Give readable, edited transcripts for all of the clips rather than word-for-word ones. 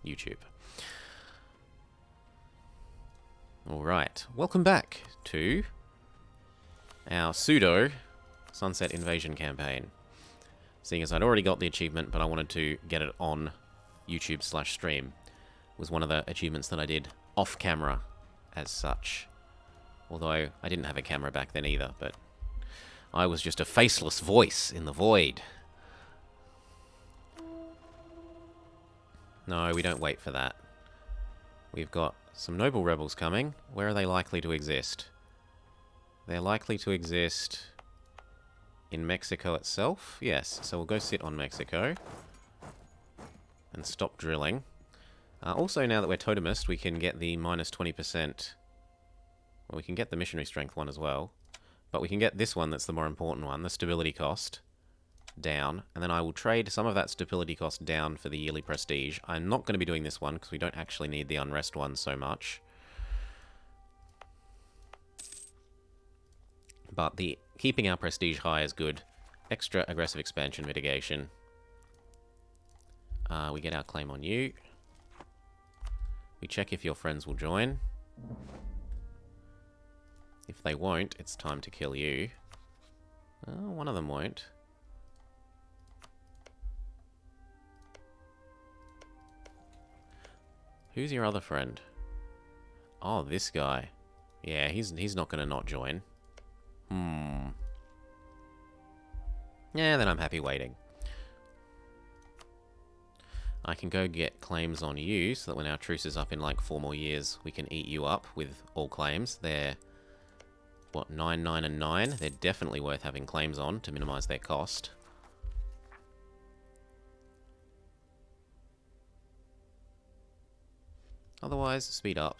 YouTube. Alright, welcome back to our pseudo Sunset Invasion campaign. Seeing as I'd already got the achievement, but I wanted to get it on YouTube/stream. Was one of the achievements that I did off camera as such. Although I didn't have a camera back then either, but I was just a faceless voice in the void. No, we don't wait for that. We've got some noble rebels coming. Where are they likely to exist? They're likely to exist in Mexico itself. Yes, so we'll go sit on Mexico and stop drilling. Also, now that we're totemist, we can get the minus 20%. Well, we can get the missionary strength one as well. But we can get this one that's the more important one, the stability cost, down. And then I will trade some of that stability cost down for the yearly prestige. I'm not going to be doing this one because we don't actually need the unrest one so much. But the keeping our prestige high is good. Extra aggressive expansion mitigation. We get our claim on you. We check if your friends will join. If they won't, it's time to kill you. Oh, one of them won't. Who's your other friend? Oh, this guy. Yeah, he's not going to not join. Yeah, then I'm happy waiting. I can go get claims on you, so that when our truce is up in like 4 more years, we can eat you up with all claims. They're, what, 9, 9, and 9? They're definitely worth having claims on to minimize their cost. Otherwise, speed up.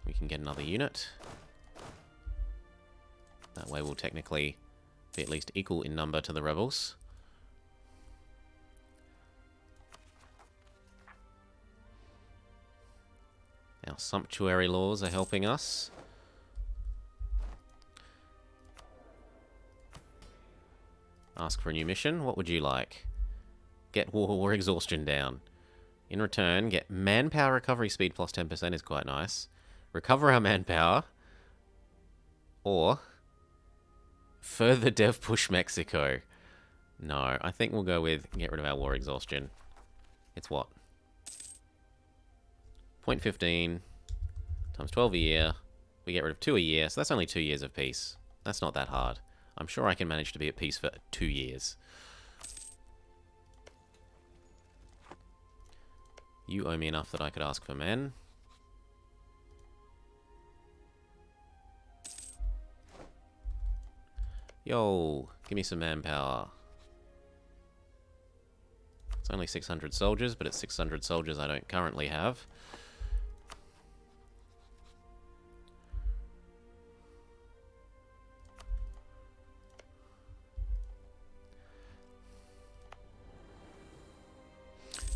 We can get another unit. That way we'll technically be at least equal in number to the rebels. Our sumptuary laws are helping us. Ask for a new mission. What would you like? Get war exhaustion down. In return, get manpower recovery speed plus 10% is quite nice. Recover our manpower. Or further dev push Mexico. No, I think we'll go with get rid of our war exhaustion. It's what? 0.15 times 12 a year. We get rid of 2 a year, so that's only 2 years of peace. That's not that hard. I'm sure I can manage to be at peace for 2 years. You owe me enough that I could ask for men. Yo, give me some manpower. It's only 600 soldiers, but it's 600 soldiers I don't currently have.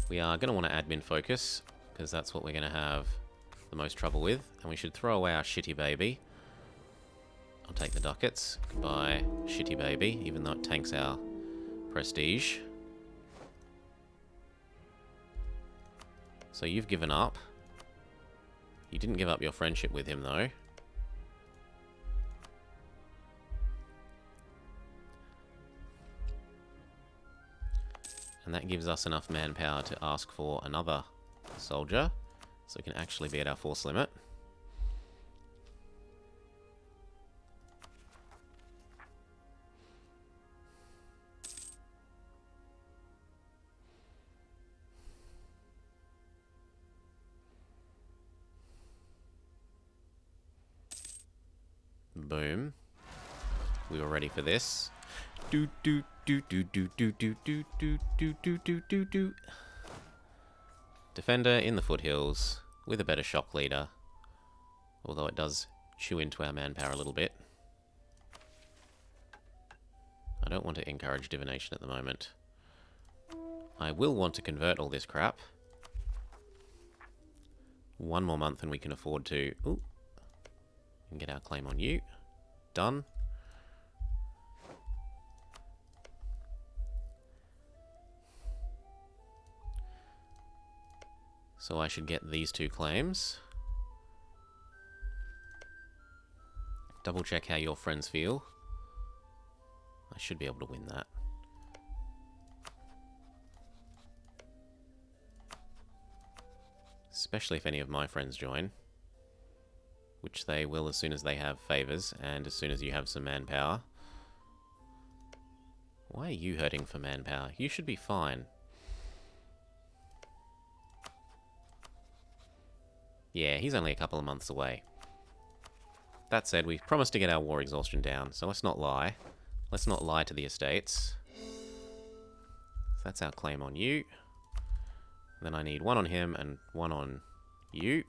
We are going to want to admin focus, because that's what we're going to have the most trouble with. And we should throw away our shitty baby. I'll take the ducats. Goodbye, shitty baby, even though it tanks our prestige. So you've given up. You didn't give up your friendship with him, though. And that gives us enough manpower to ask for another soldier. So we can actually be at our force limit. Boom. We were ready for this. Do do do do do do do do do do do do do do. Defender in the foothills with a better shock leader, although it does chew into our manpower a little bit. I don't want to encourage divination at the moment. I will want to convert all this crap. 1 more month and we can afford to... Ooh. And get our claim on you. Done. So I should get these 2 claims. Double check how your friends feel. I should be able to win that. Especially if any of my friends join. Which they will as soon as they have favours, and as soon as you have some manpower. Why are you hurting for manpower? You should be fine. Yeah, he's only a couple of months away. That said, we've promised to get our war exhaustion down, so let's not lie. Let's not lie to the estates. So that's our claim on you. Then I need 1 on him and 1 on you.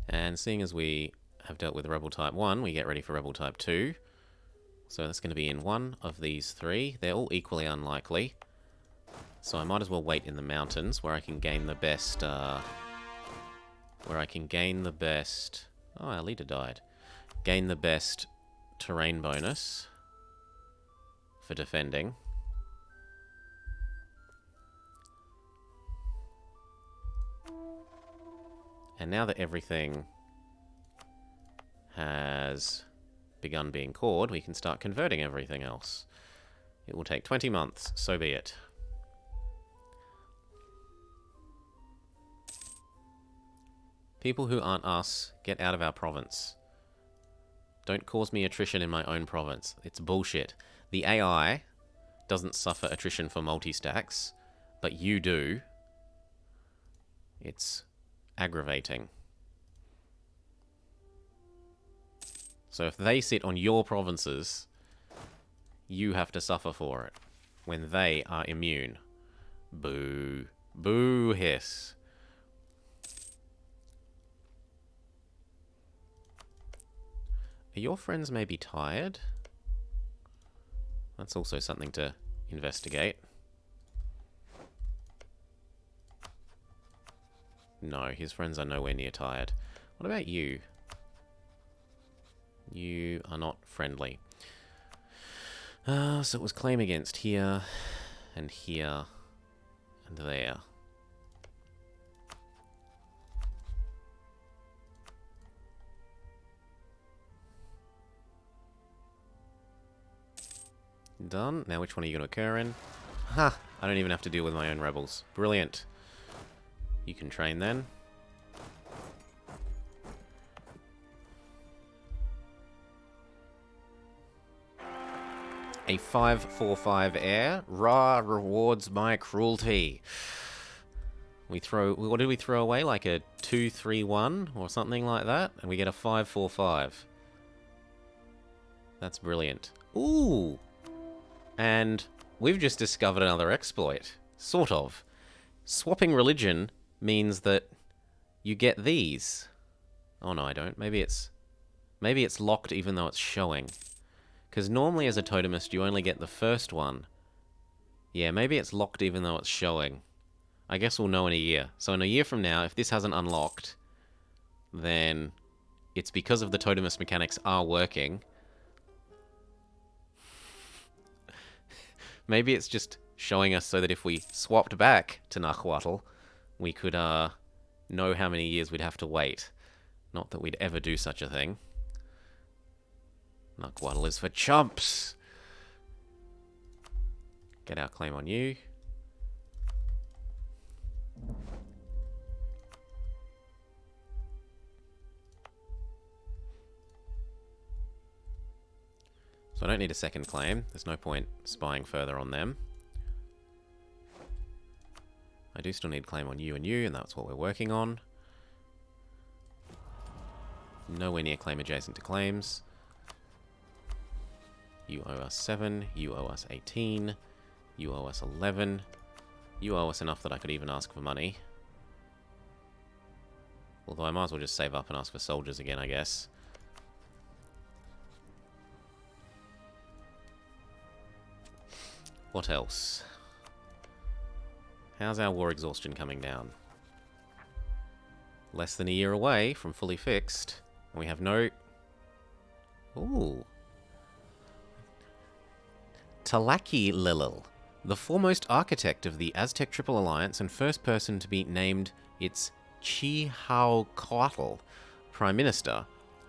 And seeing as we have dealt with Rebel Type 1, we get ready for Rebel Type 2. So that's going to be in 1 of these 3. They're all equally unlikely. So I might as well wait in the mountains where I can gain the best... Oh, our leader died. Gain the best terrain bonus for defending. And now that everything has begun being cored, we can start converting everything else. It will take 20 months, so be it. People who aren't us, get out of our province. Don't cause me attrition in my own province. It's bullshit. The AI doesn't suffer attrition for multi-stacks, but you do. It's aggravating. So if they sit on your provinces, you have to suffer for it when they are immune. Boo. Boo hiss. Are your friends maybe tired? That's also something to investigate. No, his friends are nowhere near tired. What about you? You are not friendly. So it was claim against here, and here, and there. Done. Now which one are you going to occur in? Ha! I don't even have to deal with my own rebels. Brilliant. You can train then. A 5/4/5 heir. Ra rewards my cruelty. We throw... What did we throw away? Like a 2/3/1 or something like that? And we get a 5/4/5. That's brilliant. Ooh! And we've just discovered another exploit. Sort of. Swapping religion means that you get these. Oh no, I don't. Maybe it's locked even though it's showing. Because normally as a totemist you only get the first one. Yeah, maybe it's locked even though it's showing. I guess we'll know in a year. So in a year from now, if this hasn't unlocked, then it's because of the totemist mechanics are working. Maybe it's just showing us so that if we swapped back to Nahuatl, we could know how many years we'd have to wait. Not that we'd ever do such a thing. Nahuatl is for chumps! Get our claim on you. So I don't need a second claim. There's no point spying further on them. I do still need claim on you, and that's what we're working on. Nowhere near claim adjacent to claims. You owe us 7, you owe us 18, you owe us 11. You owe us enough that I could even ask for money. Although I might as well just save up and ask for soldiers again, I guess. What else? How's our war exhaustion coming down? Less than a year away from fully fixed. And we have no... Ooh. Tlaquilelil, the foremost architect of the Aztec Triple Alliance and first person to be named its Chihuahuatl Prime Minister,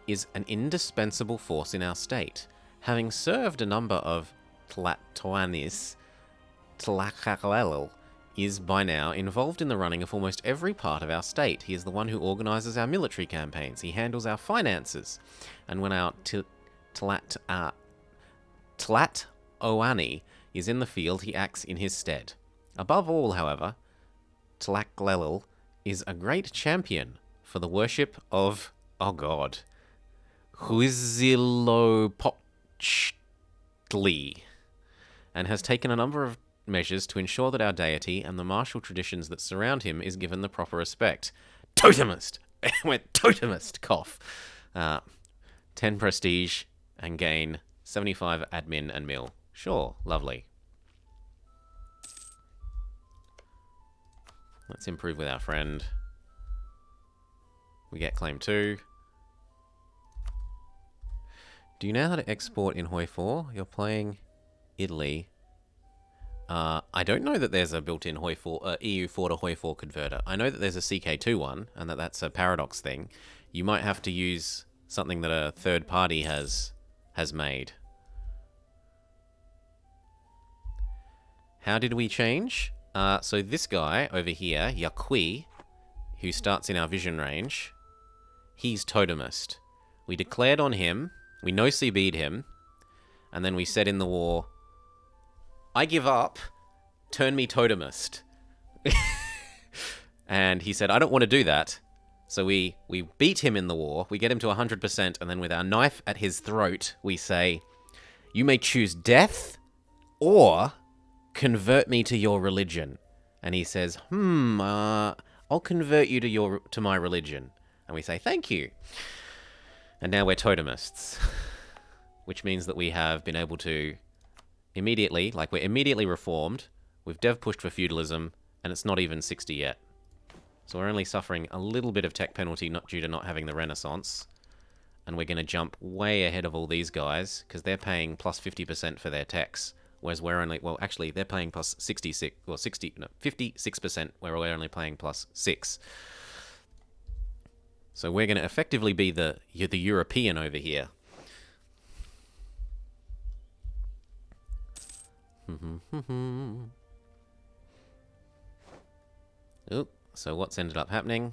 is an indispensable force in our state. Having served a number of Tlatoanis, Tlaquilelil is by now involved in the running of almost every part of our state. He is the one who organizes our military campaigns. He handles our finances. And when our Tlatoani is in the field, he acts in his stead. Above all, however, Tlaquilelil is a great champion for the worship of, oh god, Huitzilopochtli, and has taken a number of measures to ensure that our deity and the martial traditions that surround him is given the proper respect. Totemist! Went totemist, cough. 10 prestige and gain 75 admin and mil. Sure, lovely. Let's improve with our friend. We get claim 2. Do you know how to export in Hoi4? You're playing Italy. I don't know that there's a built-in EU4 to Hoi4 converter. I know that there's a CK2 one, and that's a paradox thing. You might have to use something that a third party has made. How did we change? So this guy over here, Yaqui, who starts in our vision range, he's totemist. We declared on him, we no-CB'd him, and then we said in the war, I give up, turn me totemist. And he said, I don't want to do that. So we beat him in the war, we get him to 100%, and then with our knife at his throat, we say, you may choose death, or convert me to your religion. And he says, I'll convert you to my religion. And we say, thank you. And now we're totemists. Which means that we have been able to immediately, we're immediately reformed, we've dev pushed for feudalism, and it's not even 60 yet. So we're only suffering a little bit of tech penalty due to not having the Renaissance. And we're going to jump way ahead of all these guys, because they're paying plus 50% for their techs. Whereas we're only, well, actually, they're paying plus 56%, where we're only paying plus 6. So we're going to effectively be the European over here. Oop, so what's ended up happening?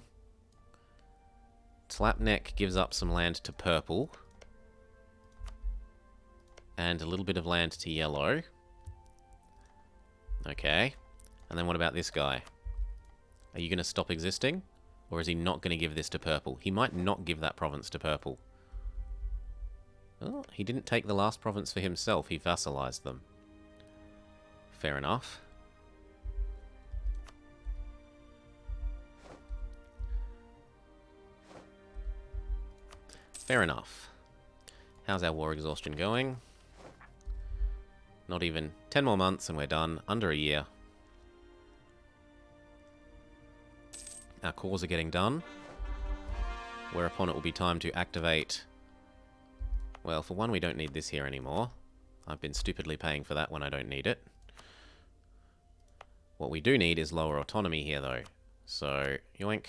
Tlapneck gives up some land to purple. And a little bit of land to yellow. Okay. And then what about this guy? Are you going to stop existing? Or is he not going to give this to purple? He might not give that province to purple. Oh, he didn't take the last province for himself. He vassalized them. Fair enough. Fair enough. How's our war exhaustion going? Not even 10 more months and we're done. Under a year. Our cores are getting done. Whereupon it will be time to activate... Well, for one, we don't need this here anymore. I've been stupidly paying for that when I don't need it. What we do need is lower autonomy here, though. So, yoink.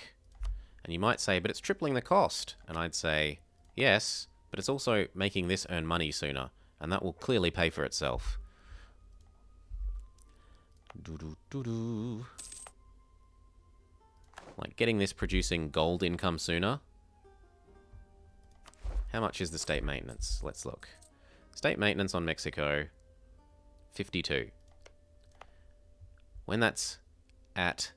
And you might say, but it's tripling the cost. And I'd say, yes, but it's also making this earn money sooner. And that will clearly pay for itself. Like getting this producing gold income sooner. How much is the state maintenance? Let's look. State maintenance on Mexico, 52. When that's at...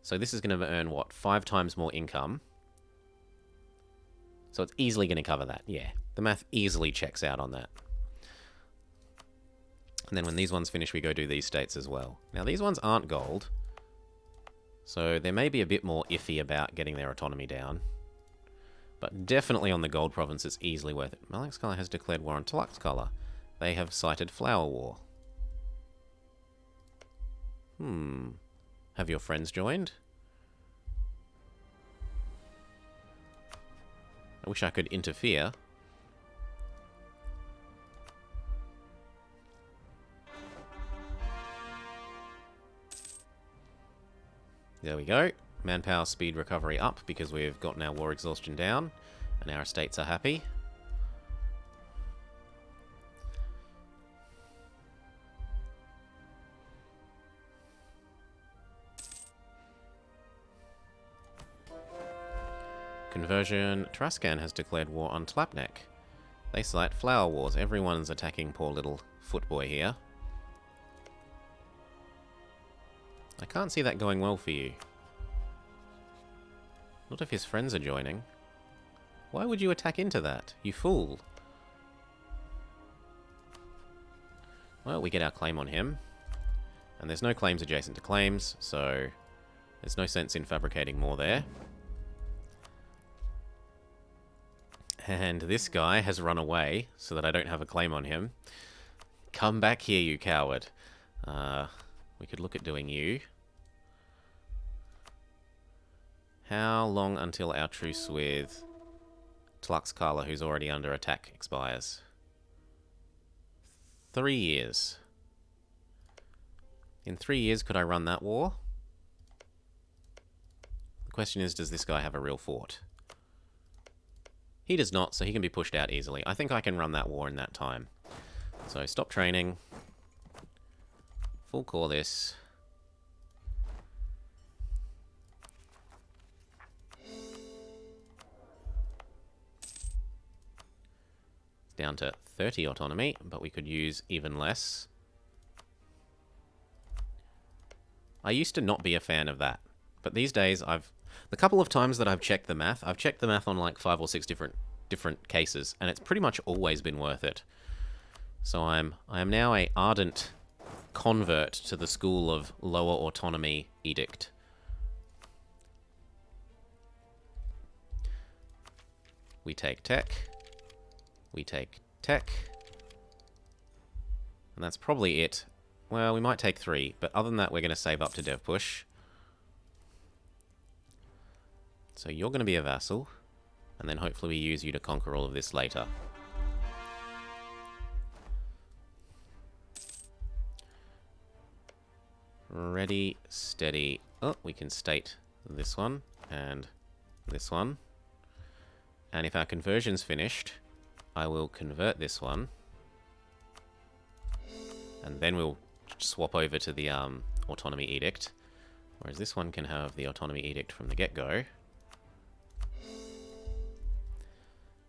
So this is going to earn, what, 5 times more income. So it's easily going to cover that. Yeah, the math easily checks out on that. And then when these ones finish, we go do these states as well. Now, these ones aren't gold. So they may be a bit more iffy about getting their autonomy down. But definitely on the gold province, it's easily worth it. Malaxcolor has declared war on Tlaxcala. They have cited Flower War. Have your friends joined? I wish I could interfere. There we go. Manpower speed recovery up because we've gotten our war exhaustion down and our estates are happy. Conversion. Trascan has declared war on Tlapnek. They cite flower wars. Everyone's attacking poor little footboy here. I can't see that going well for you. Not if his friends are joining. Why would you attack into that, you fool? Well, we get our claim on him. And there's no claims adjacent to claims, so there's no sense in fabricating more there. And this guy has run away so that I don't have a claim on him. Come back here, you coward. We could look at doing you. How long until our truce with Tlaxcala, who's already under attack, expires? 3 years. In 3 years, could I run that war? The question is, does this guy have a real fort? He does not, so he can be pushed out easily. I think I can run that war in that time. So stop training. Full core this. Down to 30 autonomy, but we could use even less. I used to not be a fan of that, but these days the couple of times that I've checked the math on like 5 or 6 different cases, and it's pretty much always been worth it. So I am now a ardent convert to the school of lower autonomy edict. We take tech. We take tech. And that's probably it. Well, we might take 3, but other than that, we're going to save up to dev push. So you're going to be a vassal, and then hopefully we use you to conquer all of this later. Ready, steady. Oh, we can state this one and this one. And if our conversion's finished, I will convert this one. And then we'll swap over to the autonomy edict. Whereas this one can have the autonomy edict from the get-go.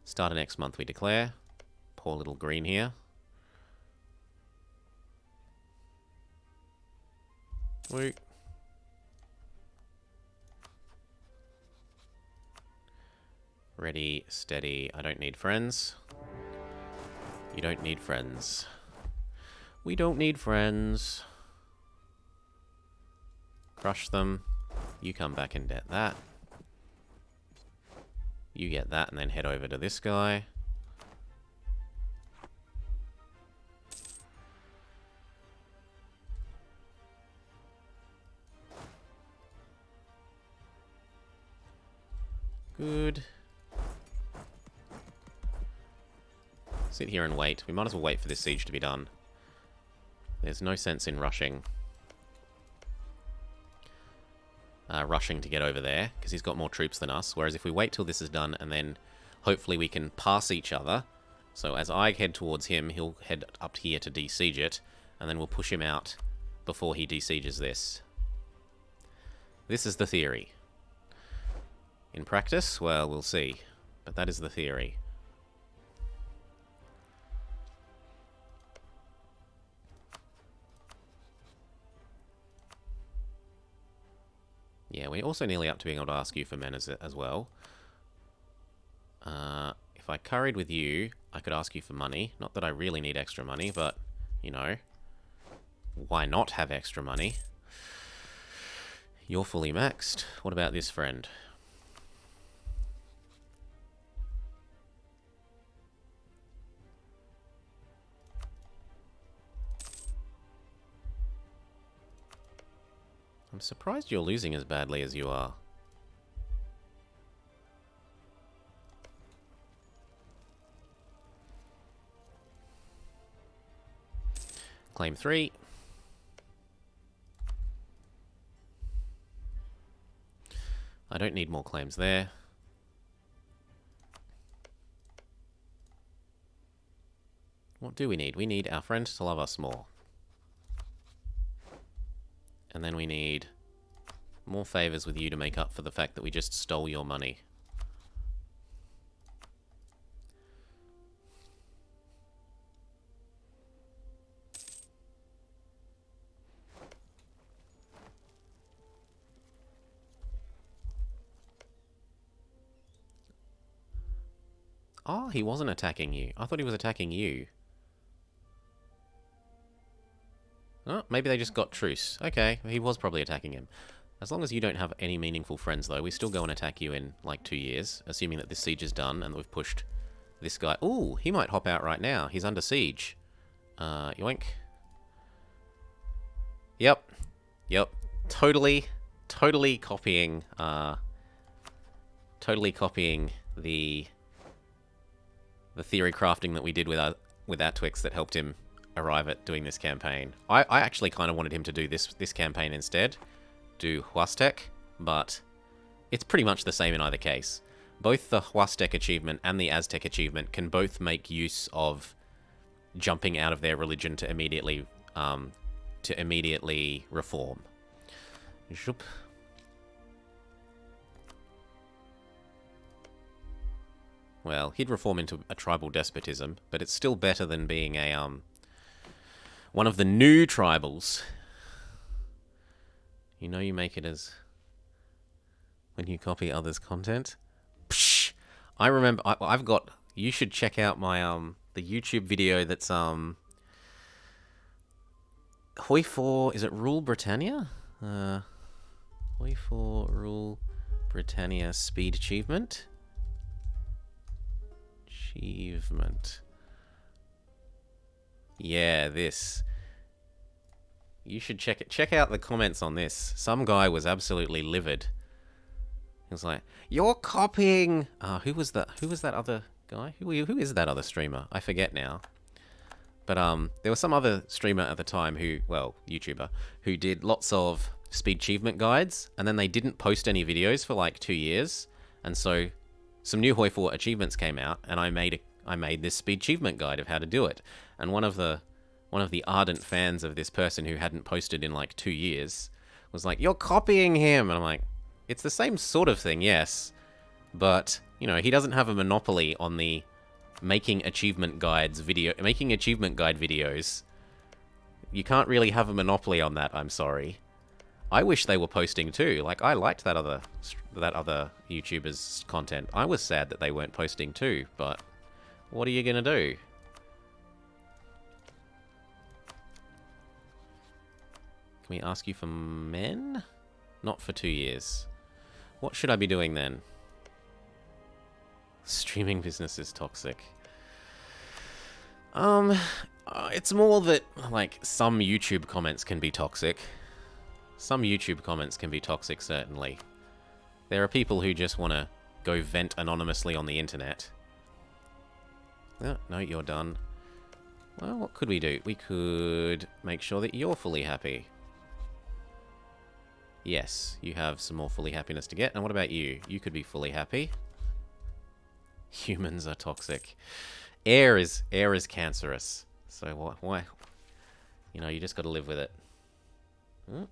Start of next month we declare. Poor little green here. Woo. Ready, steady. I don't need friends. You don't need friends. We don't need friends. Crush them. You come back and get that. You get that and then head over to this guy. Good. Sit here and wait. We might as well wait for this siege to be done. There's no sense in rushing. Rushing to get over there, because he's got more troops than us. Whereas if we wait till this is done, and then hopefully we can pass each other. So as I head towards him, he'll head up here to de-siege it, and then we'll push him out before he de-sieges this. This is the theory. In practice, well, we'll see. But that is the theory. Yeah, we're also nearly up to being able to ask you for men as well. If I curried with you, I could ask you for money. Not that I really need extra money, but, you know, why not have extra money? You're fully maxed. What about this friend? I'm surprised you're losing as badly as you are. Claim 3. I don't need more claims there. What do we need? We need our friend to love us more. And then we need more favors with you to make up for the fact that we just stole your money. Oh, he wasn't attacking you. I thought he was attacking you. Oh, maybe they just got truce. Okay, he was probably attacking him. As long as you don't have any meaningful friends, though, we still go and attack you in, like, 2 years, assuming that this siege is done and that we've pushed this guy. Ooh, he might hop out right now. He's under siege. Yoink. Yep. Yep. Totally copying, the theory crafting that we did with Atwix that helped him arrive at doing this campaign. I actually kind of wanted him to do this campaign instead. Do Aztec, but it's pretty much the same in either case. Both the Aztec achievement and the Aztec achievement can both make use of jumping out of their religion to immediately reform. Zoop. Well, he'd reform into a tribal despotism, but it's still better than being a one of the new tribals. You know you make it as when you copy others' content. Psh! I remember I've got. You should check out my the YouTube video that's EU4. Is it Rule Britannia? EU4 Rule Britannia Speed Achievement. Yeah, this. You should check out the comments on this. Some guy was absolutely livid. He was like, "You're copying." Who was that other guy? Who is that other streamer? I forget now. But there was some other streamer at the time YouTuber, who did lots of speed achievement guides, and then they didn't post any videos for like 2 years, and so some new EU4 achievements came out, and I made this speed achievement guide of how to do it. And one of the ardent fans of this person who hadn't posted in like 2 years was like, "You're copying him," and I'm like, "It's the same sort of thing, yes, but you know, he doesn't have a monopoly on the making achievement guide videos. You can't really have a monopoly on that. I'm sorry. I wish they were posting too. Like, I liked that other YouTuber's content. I was sad that they weren't posting too, but what are you gonna do?" Can we ask you for men? Not for 2 years. What should I be doing then? Streaming business is toxic. It's more that, like, some YouTube comments can be toxic. Some YouTube comments can be toxic, certainly. There are people who just want to go vent anonymously on the internet. Oh, no, you're done. Well, what could we do? We could make sure that you're fully happy. Yes, you have some more fully happiness to get. And what about you? You could be fully happy. Humans are toxic. Air is cancerous. So why? You know, you just got to live with it. Oh,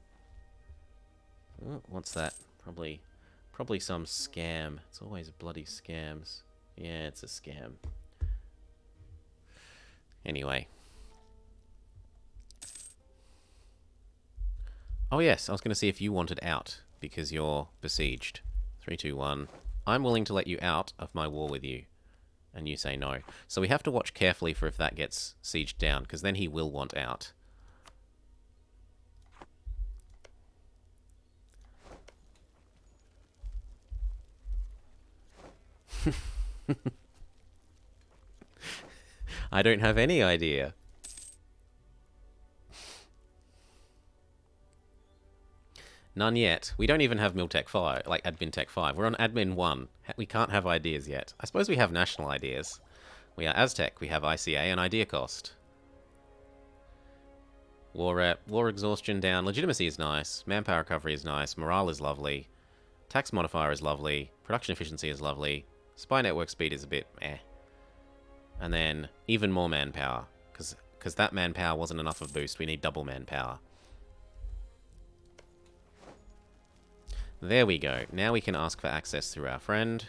what's that? Probably some scam. It's always bloody scams. Yeah, it's a scam. Anyway. Oh yes, I was going to see if you wanted out, because you're besieged. 3, 2, 1. I'm willing to let you out of my war with you. And you say no. So we have to watch carefully for if that gets sieged down, because then he will want out. I don't have any idea. None yet. We don't even have Miltech 5, like Admin Tech 5. We're on Admin 1. We can't have ideas yet. I suppose we have national ideas. We are Aztec, we have ICA and idea cost. War exhaustion down. Legitimacy is nice. Manpower recovery is nice. Morale is lovely. Tax modifier is lovely. Production efficiency is lovely. Spy network speed is a bit eh. And then even more manpower. Because that manpower wasn't enough of a boost. We need double manpower. There we go. Now we can ask for access through our friend.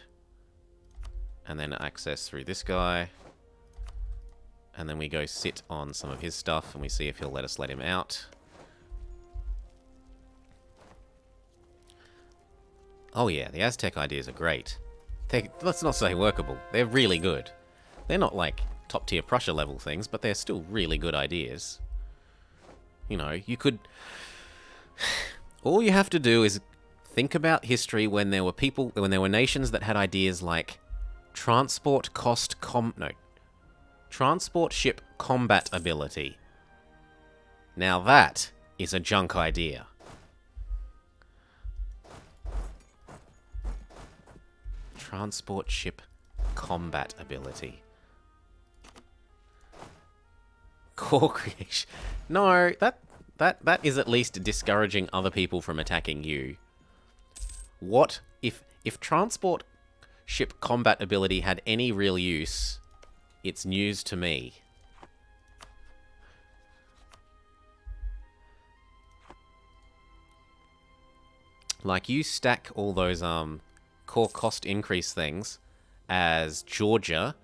And then access through this guy. And then we go sit on some of his stuff and we see if he'll let us let him out. Oh yeah, the Aztec ideas are great. Let's not say workable. They're really good. They're not like top-tier Prussia level things, but they're still really good ideas. You know, you could... All you have to do is think about history when there were nations that had ideas like transport ship combat ability. Now that is a junk idea. Transport ship combat ability. Core creation. No, that is at least discouraging other people from attacking you. What if transport ship combat ability had any real use? It's news to me. Like, you stack all those core cost increase things as Georgia,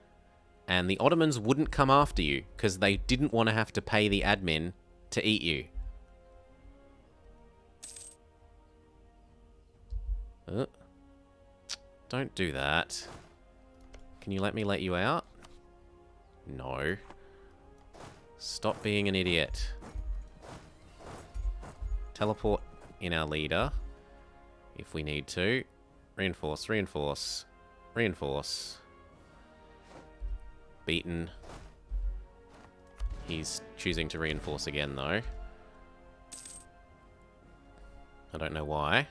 and the Ottomans wouldn't come after you because they didn't want to have to pay the admin to eat you. Don't do that. Can you let me let you out? No. Stop being an idiot. Teleport in our leader if we need to. Reinforce, reinforce, reinforce. Beaten. He's choosing to reinforce again, though. I don't know why.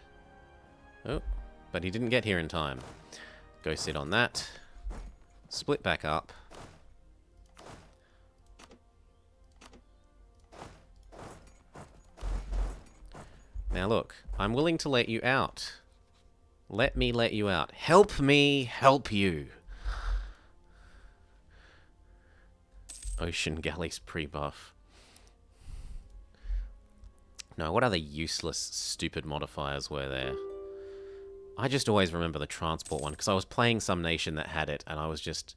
Oh, but he didn't get here in time. Go sit on that. Split back up. Now look, I'm willing to let you out. Let me let you out. Help me help you. Ocean galleys pre-buff. No, what other useless, stupid modifiers were there? I just always remember the transport one, because I was playing some nation that had it, and I was just...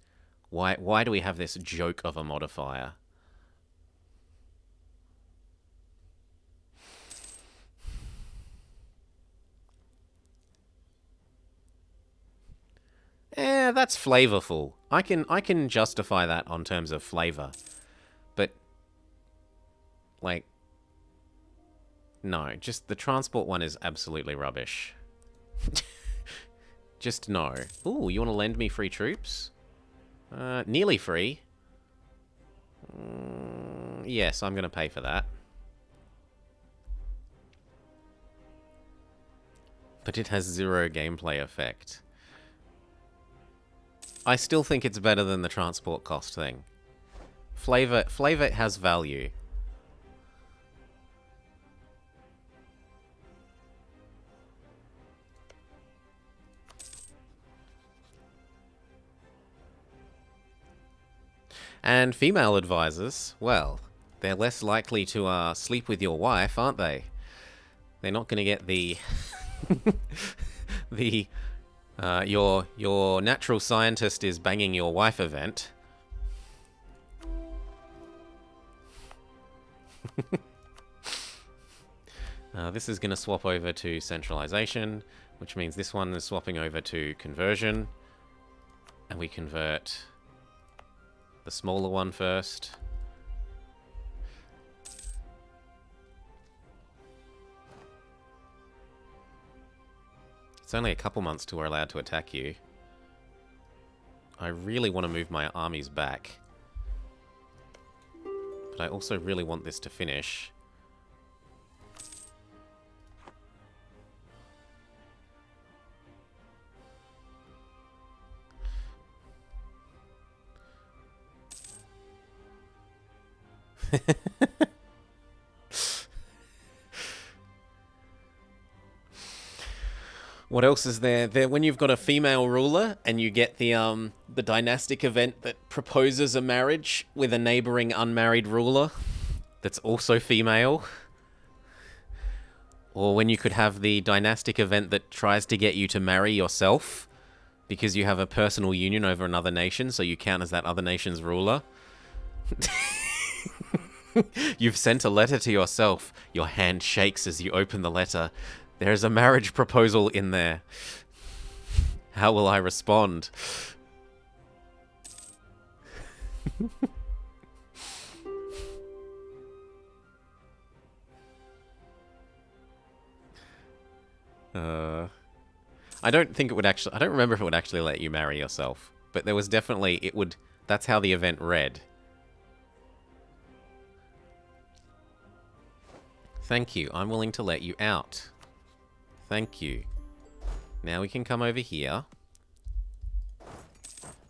Why do we have this joke of a modifier? That's flavorful. I can justify that on terms of flavor. But, like, no, just the transport one is absolutely rubbish. Just no. Ooh, you want to lend me free troops? Nearly free. Yes, I'm going to pay for that. But it has 0 gameplay effect. I still think it's better than the transport cost thing. Flavor has value. And female advisors, well, they're less likely to sleep with your wife, aren't they? They're not going to get the your natural scientist is banging your wife event. This is going to swap over to centralization, which means this one is swapping over to conversion. And we convert the smaller one first. It's only a couple months till we're allowed to attack you. I really want to move my armies back. But I also really want this to finish. What else is there? When you've got a female ruler and you get the dynastic event that proposes a marriage with a neighboring unmarried ruler that's also female. Or when you could have the dynastic event that tries to get you to marry yourself because you have a personal union over another nation, so you count as that other nation's ruler. You've sent a letter to yourself. Your hand shakes as you open the letter. There is a marriage proposal in there. How will I respond? I don't think it would actually... I don't remember if it would actually let you marry yourself. But there was definitely... It would... That's how the event read. Thank you. I'm willing to let you out. Thank you. Now we can come over here.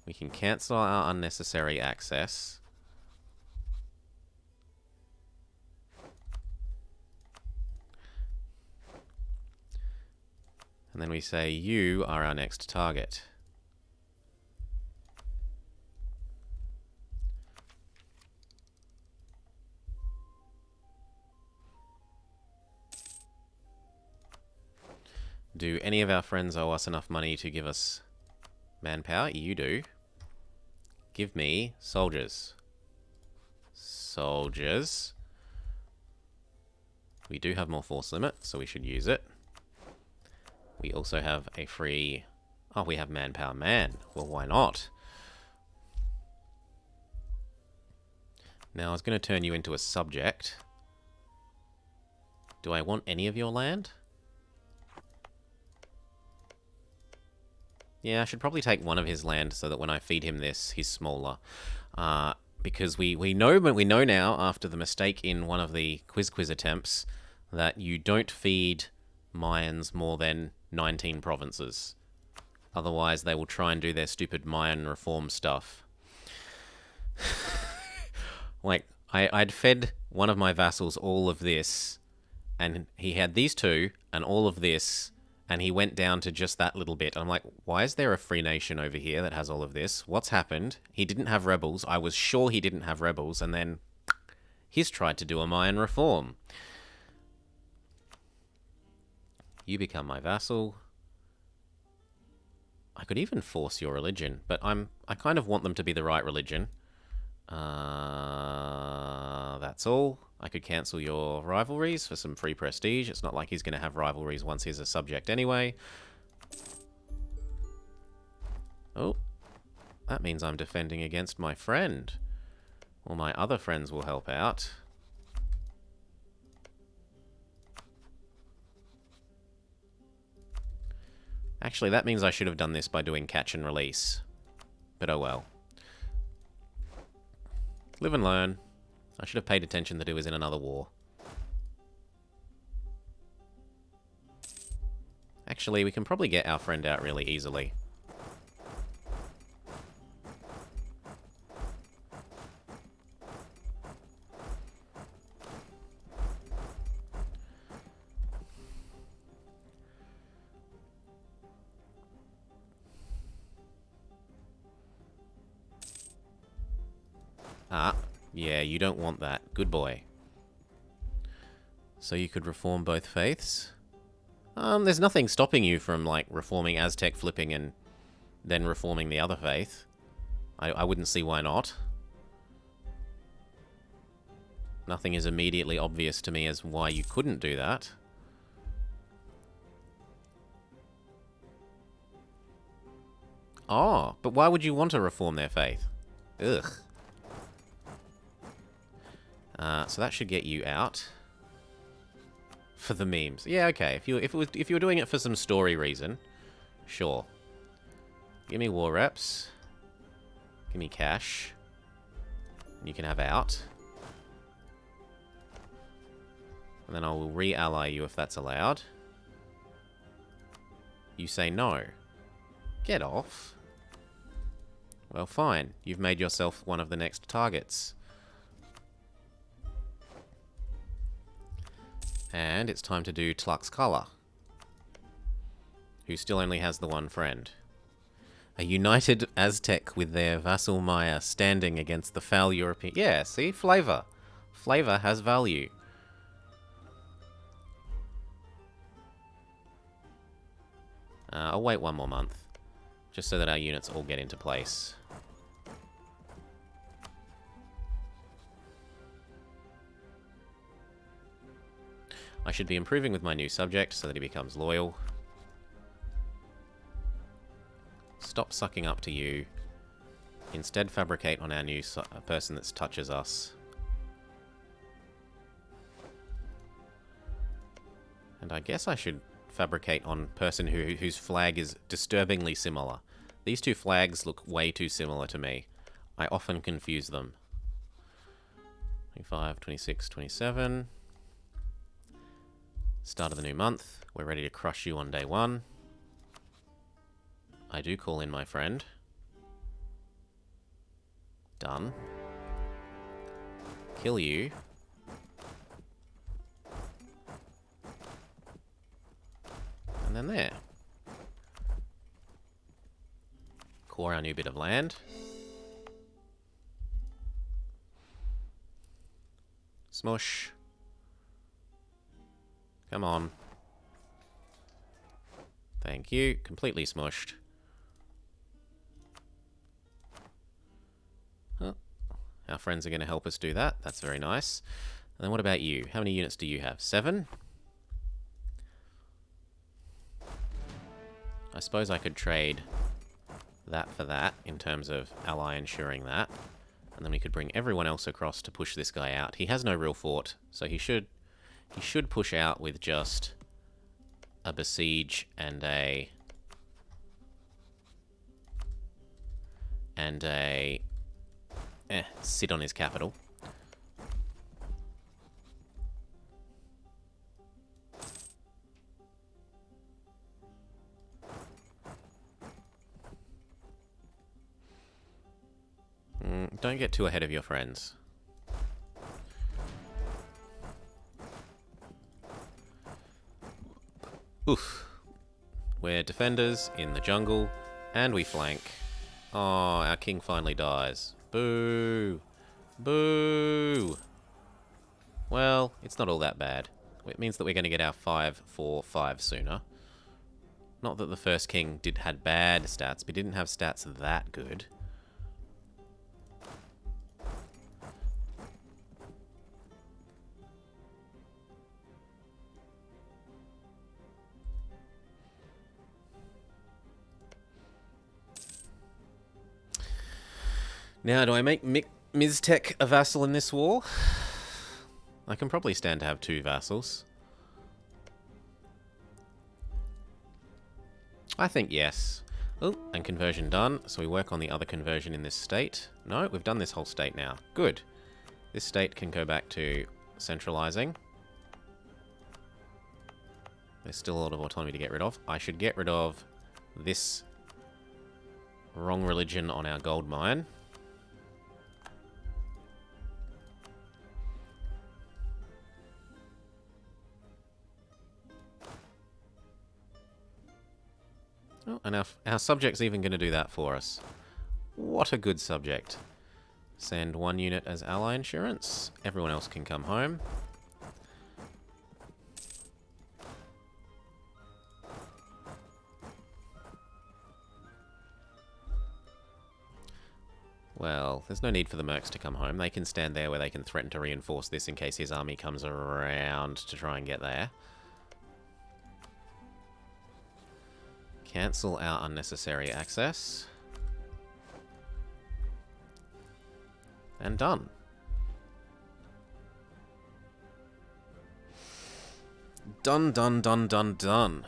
We can cancel our unnecessary access. And then we say, you are our next target. Do any of our friends owe us enough money to give us manpower? You do. Give me soldiers. Soldiers. We do have more force limit, so we should use it. We also have a free... Oh, we have manpower man. Well, why not? Now, I was going to turn you into a subject. Do I want any of your land? Yeah, I should probably take one of his land so that when I feed him this, he's smaller. Because we know now, after the mistake in one of the quiz attempts, that you don't feed Mayans more than 19 provinces. Otherwise, they will try and do their stupid Mayan reform stuff. Like, I'd fed one of my vassals all of this, and he had these two, and all of this, and he went down to just that little bit. I'm like, why is there a free nation over here that has all of this? What's happened? He didn't have rebels. I was sure he didn't have rebels, and then he's tried to do a Mayan reform. You become my vassal. I could even force your religion, but I kind of want them to be the right religion. That's all. I could cancel your rivalries for some free prestige. It's not like he's going to have rivalries once he's a subject anyway. Oh, that means I'm defending against my friend. Well, my other friends will help out. Actually, that means I should have done this by doing catch and release. But oh well. Live and learn. I should have paid attention that he was in another war. Actually, we can probably get our friend out really easily. Ah, yeah, you don't want that. Good boy. So you could reform both faiths? There's nothing stopping you from, like, reforming Aztec flipping and then reforming the other faith. I wouldn't see why not. Nothing is immediately obvious to me as why you couldn't do that. Oh, but why would you want to reform their faith? Ugh. So that should get you out. For the memes. Yeah, okay. If you were doing it for some story reason, sure. Give me war reps. Give me cash. And you can have out. And then I will re-ally you if that's allowed. You say no. Get off. Well, fine. You've made yourself one of the next targets. And it's time to do Tlaxcala. who still only has the one friend. A united Aztec with their vassal Maya standing against the foul European... Yeah, see? Flavor. Flavor has value. I'll wait one more month, just so that our units all get into place. I should be improving with my new subject so that he becomes loyal. Stop sucking up to you. Instead, fabricate on our new person that touches us. And I guess I should fabricate on person whose flag is disturbingly similar. These two flags look way too similar to me. I often confuse them. 25, 26, 27. Start of the new month. We're ready to crush you on day one. I do call in my friend. Done. Kill you. And then there. Core our new bit of land. Smush. Come on. Thank you. Completely smushed. Oh, our friends are going to help us do that. That's very nice. And then what about you? How many units do you have? 7? I suppose I could trade that for that in terms of ally ensuring that. And then we could bring everyone else across to push this guy out. He has no real fort, so he should push out with just a besiege and a sit on his capital. Don't get too ahead of your friends. Oof. We're defenders in the jungle, and we flank. Oh, our king finally dies. Boo! Boo! Well, it's not all that bad. It means that we're going to get our 5-4-5 sooner. Not that the first king had bad stats, but didn't have stats that good. Now, do I make Miztec a vassal in this war? I can probably stand to have 2 vassals. I think yes. Oh, and conversion done. So we work on the other conversion in this state. No, we've done this whole state now. Good. This state can go back to centralizing. There's still a lot of autonomy to get rid of. I should get rid of this wrong religion on our gold mine. Oh, and our subject's even going to do that for us. What a good subject. Send 1 unit as ally insurance. Everyone else can come home. Well, there's no need for the mercs to come home. They can stand there where they can threaten to reinforce this in case his army comes around to try and get there. Cancel our unnecessary access. And done. Done, done, done, done, done.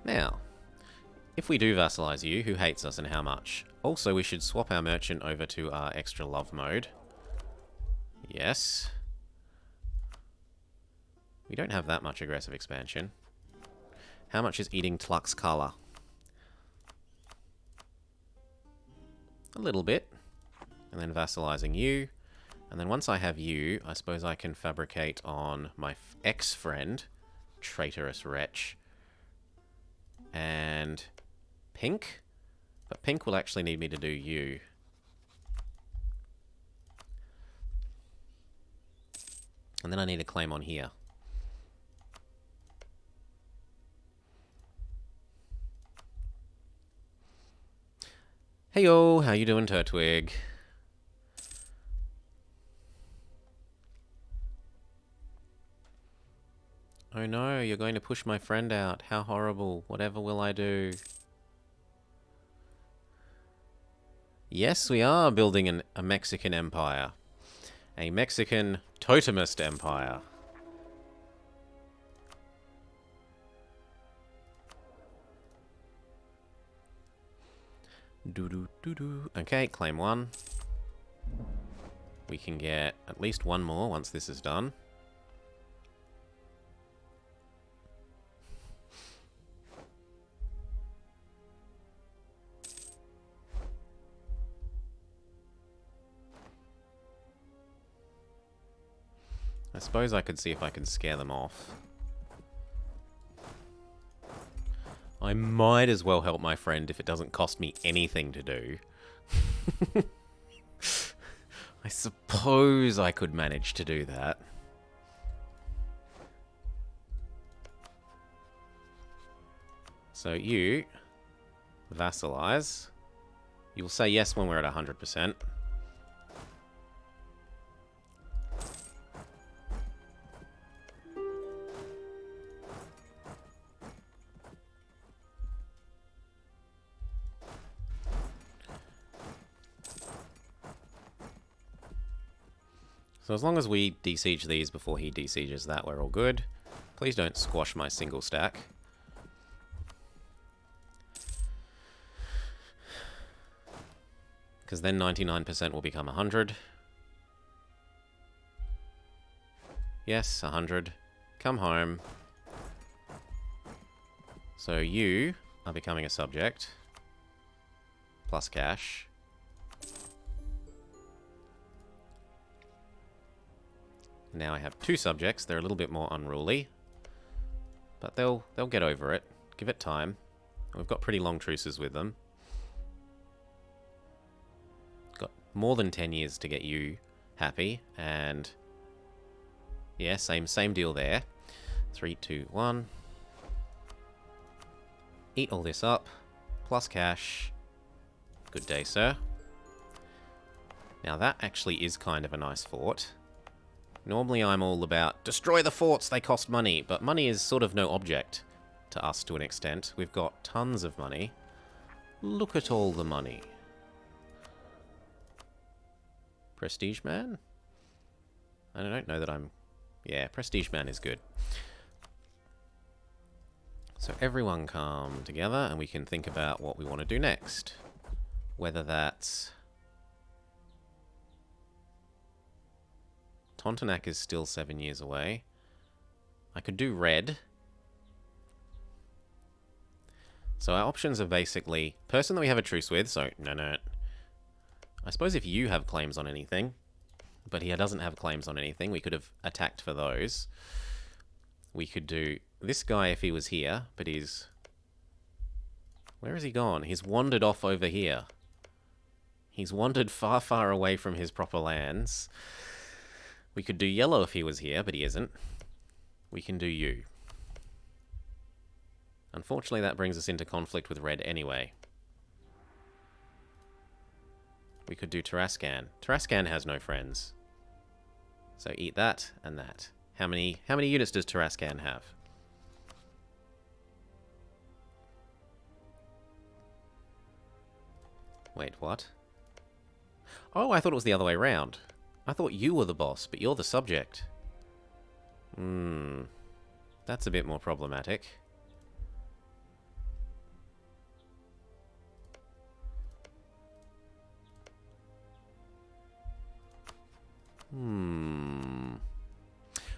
Now, if we do vassalize you, who hates us and how much? Also, we should swap our merchant over to our extra love mode. Yes. We don't have that much aggressive expansion. How much is eating Tlaxcala? A little bit. And then vassalizing you. And then once I have you, I suppose I can fabricate on my ex-friend, traitorous wretch. And pink? But pink will actually need me to do you. And then I need a claim on here. Hey yo, how you doing, Turtwig? Oh no, you're going to push my friend out. How horrible. Whatever will I do? Yes, we are building a Mexican empire. A Mexican totemist empire. Doo-doo-doo-doo. Okay, claim 1. We can get at least 1 more once this is done. I suppose I could see if I can scare them off. I might as well help my friend if it doesn't cost me anything to do. I suppose I could manage to do that. So you vassalize. You will say yes when we're at 100%. So as long as we de-siege these before he de-sieges that, we're all good. Please don't squash my single stack. Because then 99% will become 100. Yes, 100. Come home. So you are becoming a subject. Plus cash. Now I have 2 subjects. They're a little bit more unruly. But they'll get over it. Give it time. We've got pretty long truces with them. Got more than 10 years to get you happy. And yeah, same deal there. 3, 2, 1. Eat all this up. Plus cash. Good day, sir. Now that actually is kind of a nice fort. Normally I'm all about, destroy the forts, they cost money. But money is sort of no object to us to an extent. We've got tons of money. Look at all the money. Prestige Man? I don't know that I'm... Yeah, Prestige Man is good. So everyone come together and we can think about what we want to do next. Whether that's... Tontonac is still 7 years away. I could do red. So our options are basically person that we have a truce with, so no. I suppose if you have claims on anything, but he doesn't have claims on anything, we could have attacked for those. We could do this guy if he was here, but he's... Where has he gone? He's wandered off over here. He's wandered far, far away from his proper lands. We could do yellow if he was here, but he isn't. We can do you. Unfortunately, that brings us into conflict with red anyway. We could do Tarascan. Tarascan has no friends. So eat that and that. How many units does Tarascan have? Wait, what? Oh, I thought it was the other way around. I thought you were the boss, but you're the subject. That's a bit more problematic.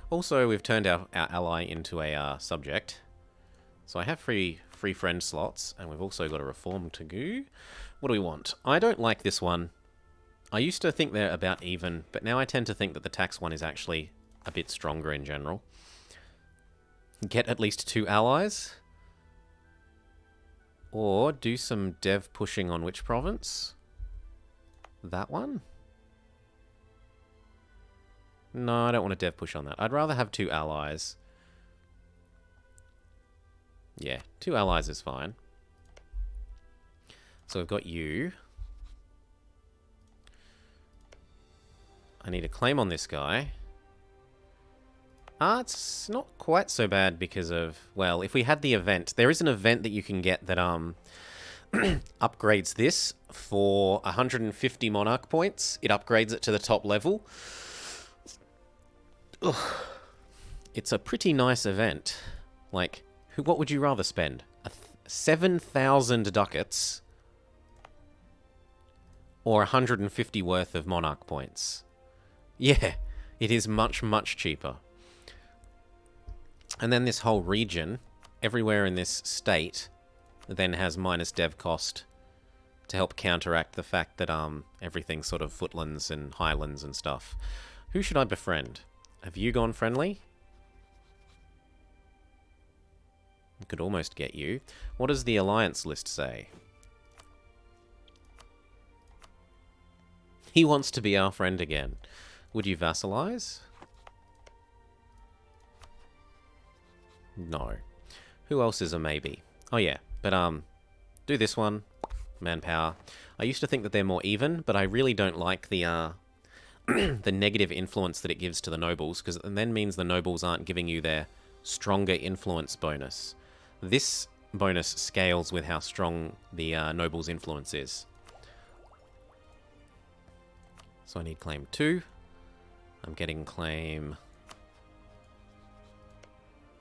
Also, we've turned our ally into a subject. So I have free friend slots, and we've also got a reform to go. What do we want? I don't like this one. I used to think they're about even, but now I tend to think that the tax one is actually a bit stronger in general. Get at least 2 allies. Or do some dev pushing on which province? That one? No, I don't want to dev push on that. I'd rather have 2 allies. Yeah, 2 allies is fine. So we've got you. I need a claim on this guy. It's not quite so bad because of... Well, if we had the event... There is an event that you can get that upgrades this for 150 monarch points. It upgrades it to the top level. Ugh. It's a pretty nice event. Like, what would you rather spend? 7,000 ducats or 150 worth of monarch points? Yeah, it is much, much cheaper. And then this whole region, everywhere in this state, then has minus dev cost to help counteract the fact that everything's sort of footlands and highlands and stuff. Who should I befriend? Have you gone friendly? I could almost get you. What does the alliance list say? He wants to be our friend again. Would you vassalize? No. Who else is a maybe? Oh yeah, but do this one. Manpower. I used to think that they're more even, but I really don't like the the negative influence that it gives to the nobles, because it then means the nobles aren't giving you their stronger influence bonus. This bonus scales with how strong the nobles' influence is. So I need claim 2. I'm getting claim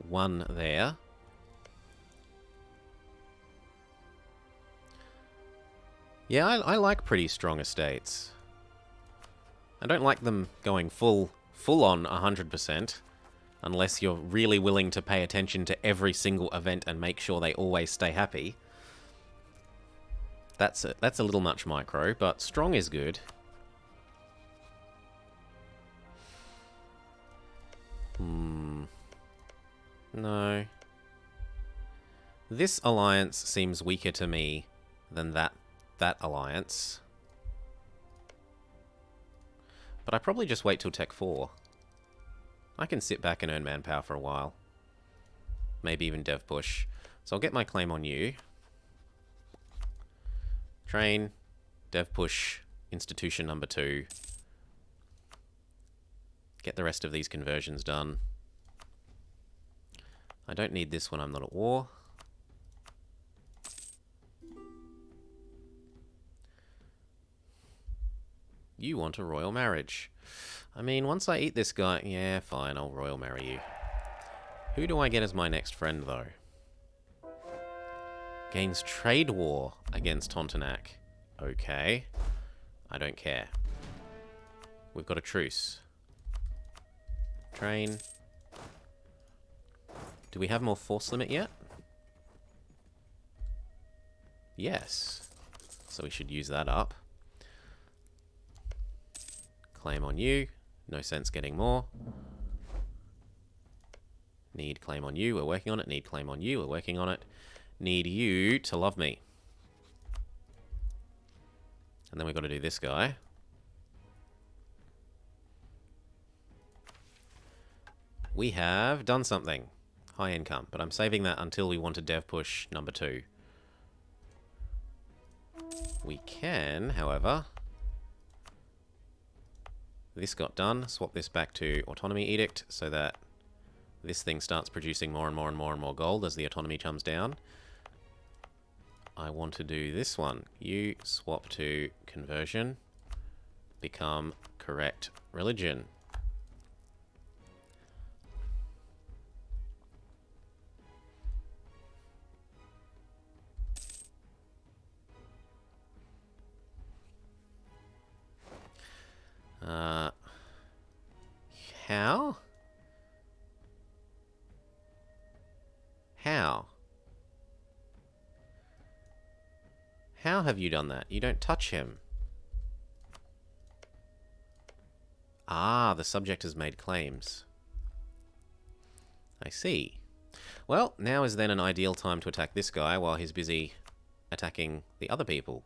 1 there. Yeah, I like pretty strong estates. I don't like them going full on 100%, unless you're really willing to pay attention to every single event and make sure they always stay happy. That's a little much micro, but strong is good. No. This alliance seems weaker to me than that alliance. But I probably just wait till Tech 4. I can sit back and earn manpower for a while. Maybe even dev push. So I'll get my claim on you. Train, dev push, institution number 2. Get the rest of these conversions done. I don't need this when I'm not at war. You want a royal marriage. I mean, once I eat this guy... Yeah, fine, I'll royal marry you. Who do I get as my next friend, though? Gains trade war against Tontonac. Okay. I don't care. We've got a truce. Train. Do we have more force limit yet? Yes. So we should use that up. Claim on you. No sense getting more. Need claim on you. We're working on it. Need claim on you. We're working on it. Need you to love me. And then we've got to do this guy. We have done something. High income. But I'm saving that until we want to dev push number 2. We can, however... This got done. Swap this back to Autonomy Edict so that this thing starts producing more and more and more and more gold as the autonomy comes down. I want to do this one. You swap to Conversion. Become Correct Religion. How? How? How have you done that? You don't touch him. Ah, the subject has made claims. I see. Well, now is then an ideal time to attack this guy while he's busy attacking the other people.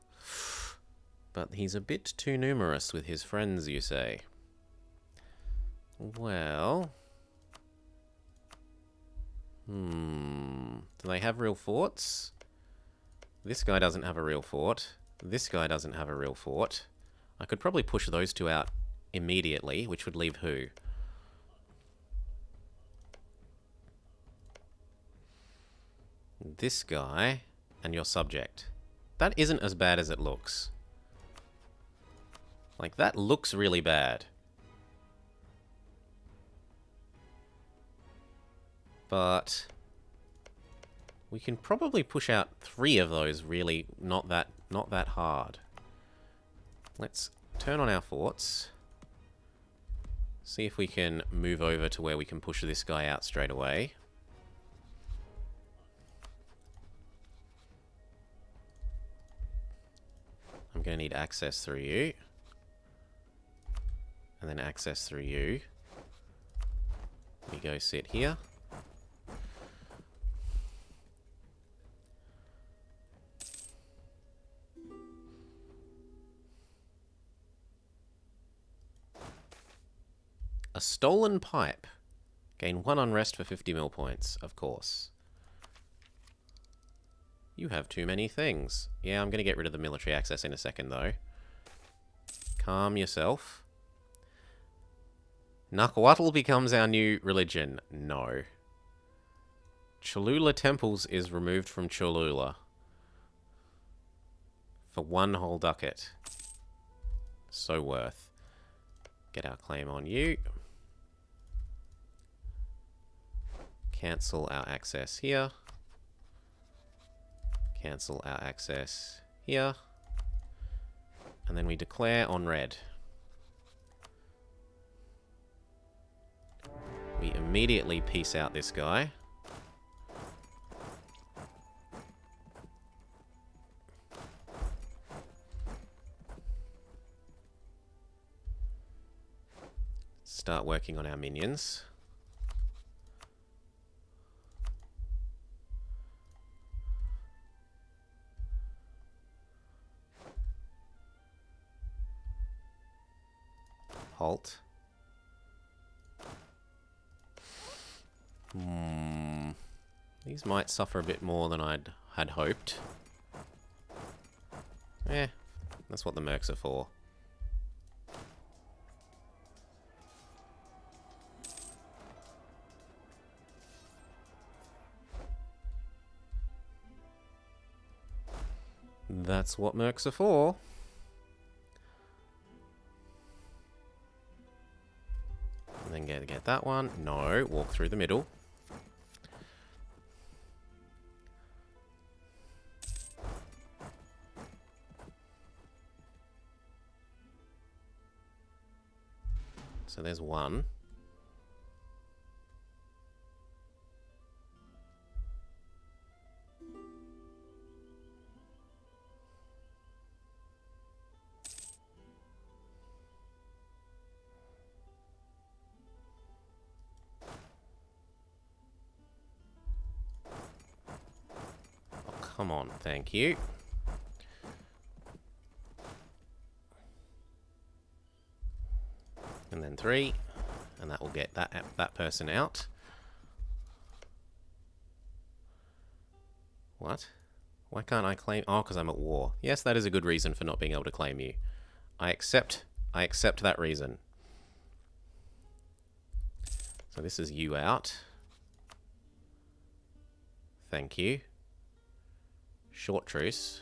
But he's a bit too numerous with his friends, you say. Well... Do they have real forts? This guy doesn't have a real fort. This guy doesn't have a real fort. I could probably push those two out immediately, which would leave who? This guy and your subject. That isn't as bad as it looks. Like, that looks really bad. But we can probably push out 3 of those really not that hard. Let's turn on our forts. See if we can move over to where we can push this guy out straight away. I'm going to need access through you. And then access through you. We go sit here. A stolen pipe. Gain 1 unrest for 50 mil points, of course. You have too many things. Yeah, I'm going to get rid of the military access in a second, though. Calm yourself. Nahuatl becomes our new religion. No. Cholula Temples is removed from Cholula. For 1 whole ducat. So worth. Get our claim on you. Cancel our access here. Cancel our access here. And then we declare on red. We immediately peace out this guy. Start working on our minions. Halt. These might suffer a bit more than had hoped. Eh, that's what the mercs are for. That's what mercs are for. And then get that one. No, walk through the middle. So there's 1. Come on, thank you. And then 3, and that will get that person out. What? Why can't I claim? Oh, because I'm at war. Yes, that is a good reason for not being able to claim you. I accept that reason. So this is you out. Thank you. Short truce.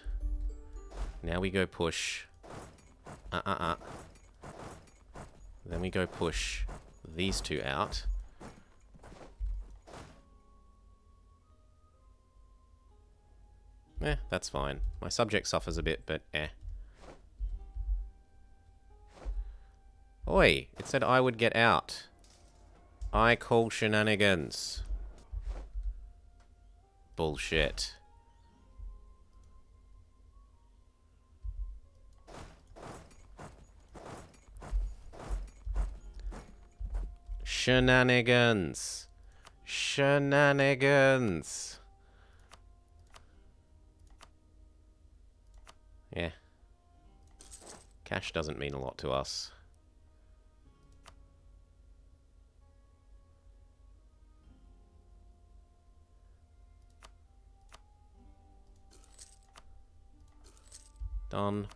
Now we go push. Then we go push these 2 out. Eh, that's fine. My subject suffers a bit, but eh. Oi, it said I would get out. I call shenanigans. Bullshit. Shenanigans. Shenanigans! Yeah. Cash doesn't mean a lot to us. Done.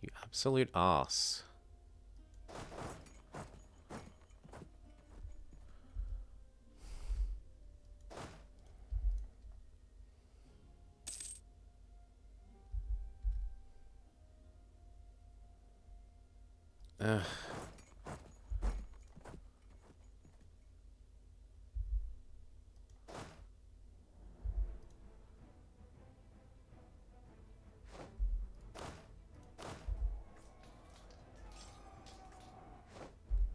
You absolute arse. Ugh.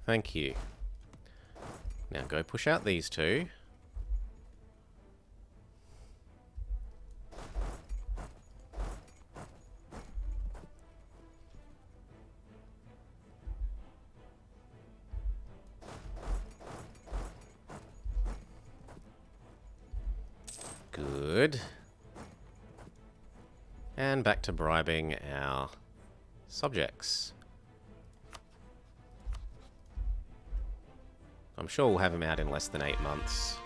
Thank you. Now go push out these two. Good. And back to bribing our subjects. I'm sure we'll have him out in less than 8 months.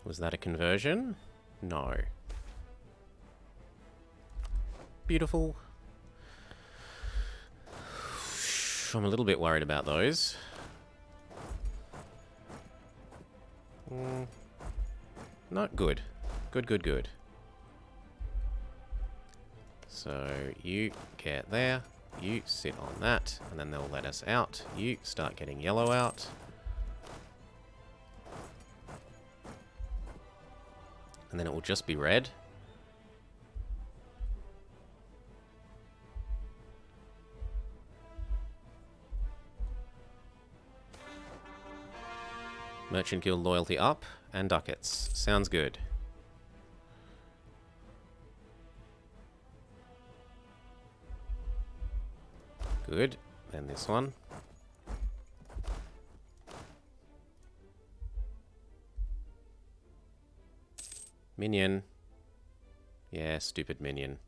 Was that a conversion? No. Beautiful. I'm a little bit worried about those. Not good. Good, good, good. So you get there, you sit on that, and then they'll let us out. You start getting yellow out. And then it will just be red. Merchant Guild loyalty up, and ducats. Sounds good. Good. Then this one. Minion. Yeah, stupid minion.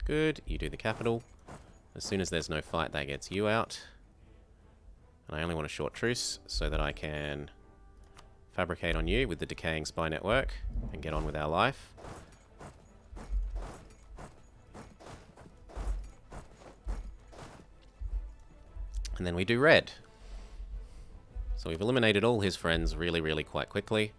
Good. You do the capital. As soon as there's no fight, that gets you out. And I only want a short truce so that I can fabricate on you with the decaying spy network and get on with our life. And then we do red. So we've eliminated all his friends really, really quite quickly.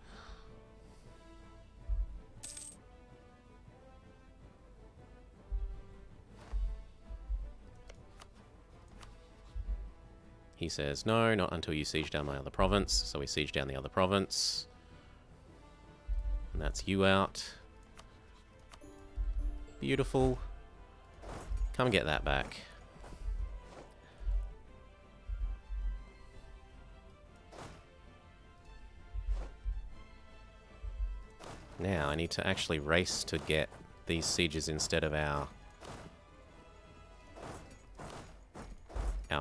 He says, no, not until you siege down my other province. So we siege down the other province. And that's you out. Beautiful. Come get that back. Now I need to actually race to get these sieges instead of our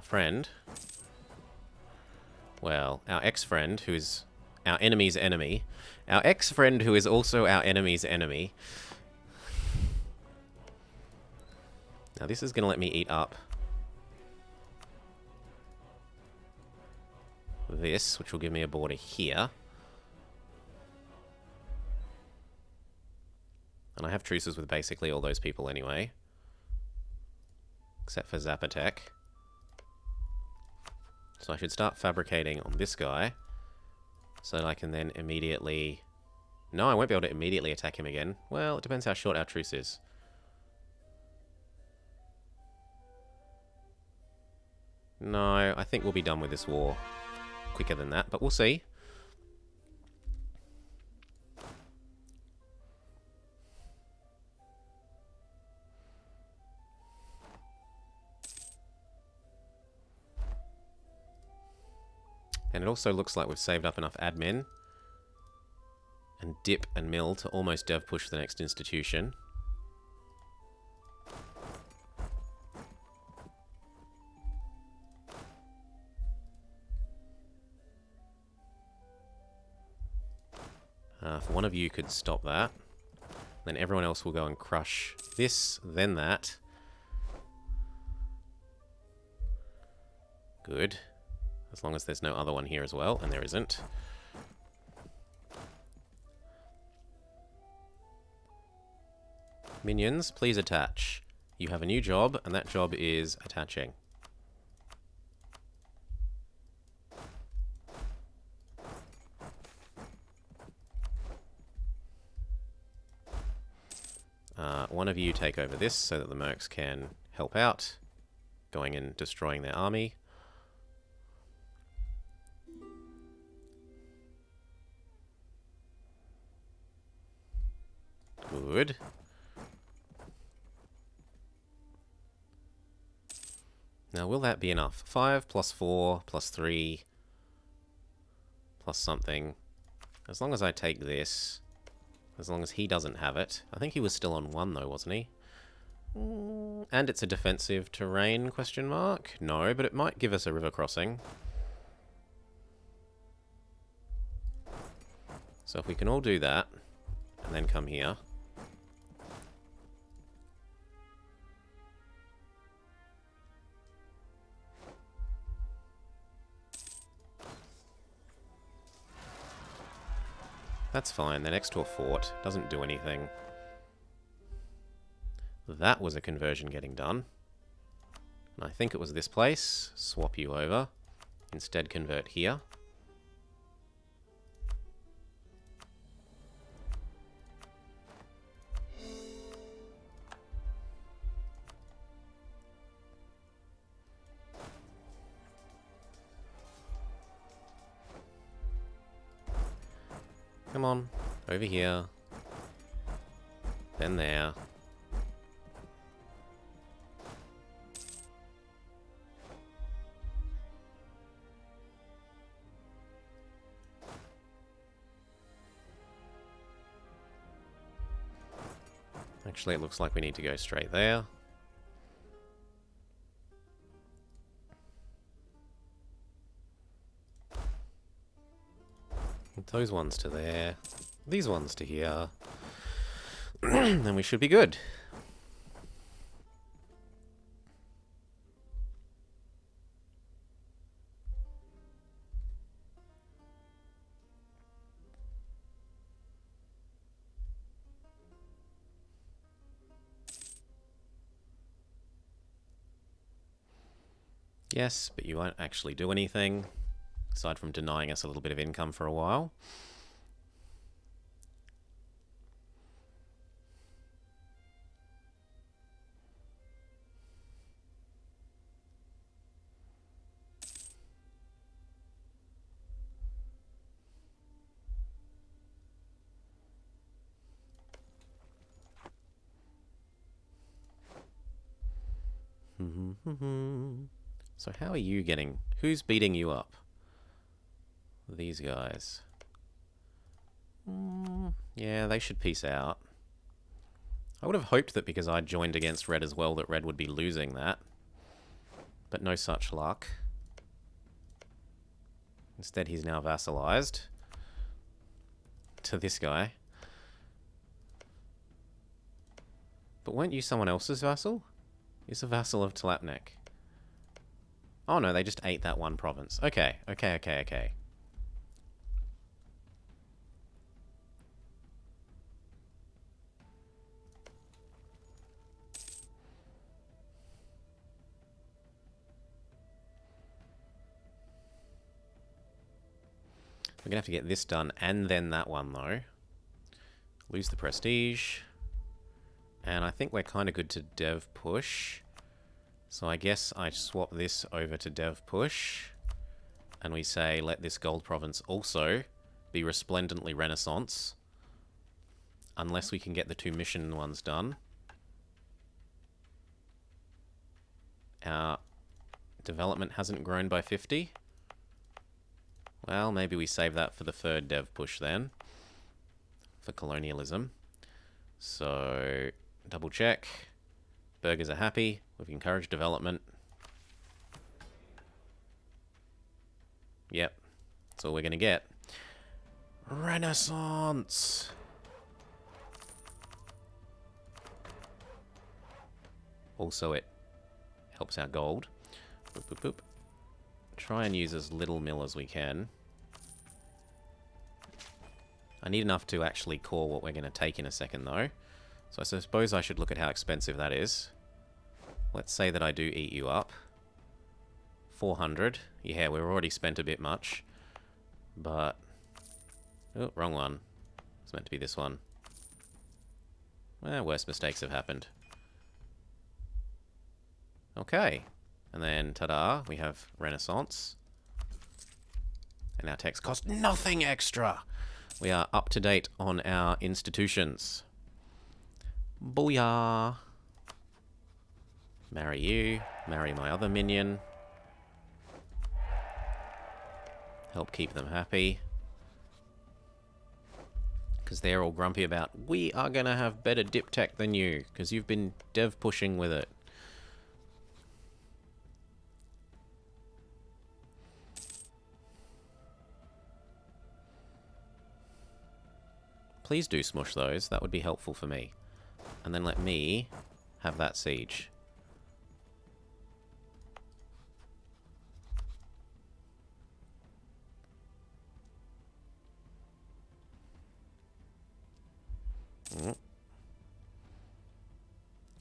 friend. Well, our ex-friend, who is our enemy's enemy. Our ex-friend, who is also our enemy's enemy. Now this is going to let me eat up this, which will give me a border here. And I have truces with basically all those people anyway. Except for Zapotec. So I should start fabricating on this guy. So that I can then immediately... No, I won't be able to immediately attack him again. Well, it depends how short our truce is. No, I think we'll be done with this war quicker than that, but we'll see. And it also looks like we've saved up enough admin and dip and mill to almost dev push the next institution. If one of you could stop that, then everyone else will go and crush this, then that. Good. As long as there's no other one here as well, and there isn't. Minions, please attach. You have a new job, and that job is attaching. One of you take over this so that the mercs can help out, going and destroying their army. Good. Now, will that be enough? 5 plus 4 plus 3 plus something. As long as I take this, as long as he doesn't have it. I think he was still on 1 though, wasn't he? And it's a defensive terrain, question mark? No, but it might give us a river crossing. So if we can all do that, and then come here. That's fine, they're next to a fort. Doesn't do anything. That was a conversion getting done. And I think it was this place. Swap you over. Instead convert here. Come on, over here. Then there. Actually, it looks like we need to go straight there. Those ones to there. These ones to here. Then we should be good. Yes, but you won't actually do anything, aside from denying us a little bit of income for a while. So how are you getting... Who's beating you up? These guys. Yeah, they should peace out. I would have hoped that because I joined against Red as well, that Red would be losing that. But no such luck. Instead, he's now vassalized to this guy. But weren't you someone else's vassal? He's a vassal of Tlapnek. Oh no, they just ate that one province. Okay. We're gonna have to get this done and then that one though. Lose the prestige. And I think we're kind of good to dev push. So I guess I swap this over to dev push, and we say let this gold province also be resplendently Renaissance, unless we can get the 2 mission ones done. Our development hasn't grown by 50. Well, maybe we save that for the 3rd dev push then, for colonialism. So, double check. Burgers are happy. We've encouraged development. Yep, that's all we're going to get. Renaissance! Also, it helps our gold. Boop, boop, boop. Try and use as little mill as we can. I need enough to actually call what we're going to take in a second, though. So I suppose I should look at how expensive that is. Let's say that I do eat you up. 400. Yeah, we've already spent a bit much. But... oh, wrong one. It's meant to be this one. Well, worse mistakes have happened. Okay. And then, ta-da, we have Renaissance. And our techs cost nothing extra! We are up to date on our institutions. Booyah! Marry you. Marry my other minion. Help keep them happy. Because they're all grumpy about, we are going to have better dip tech than you, because you've been dev pushing with it. Please do smush those, that would be helpful for me. And then let me have that siege.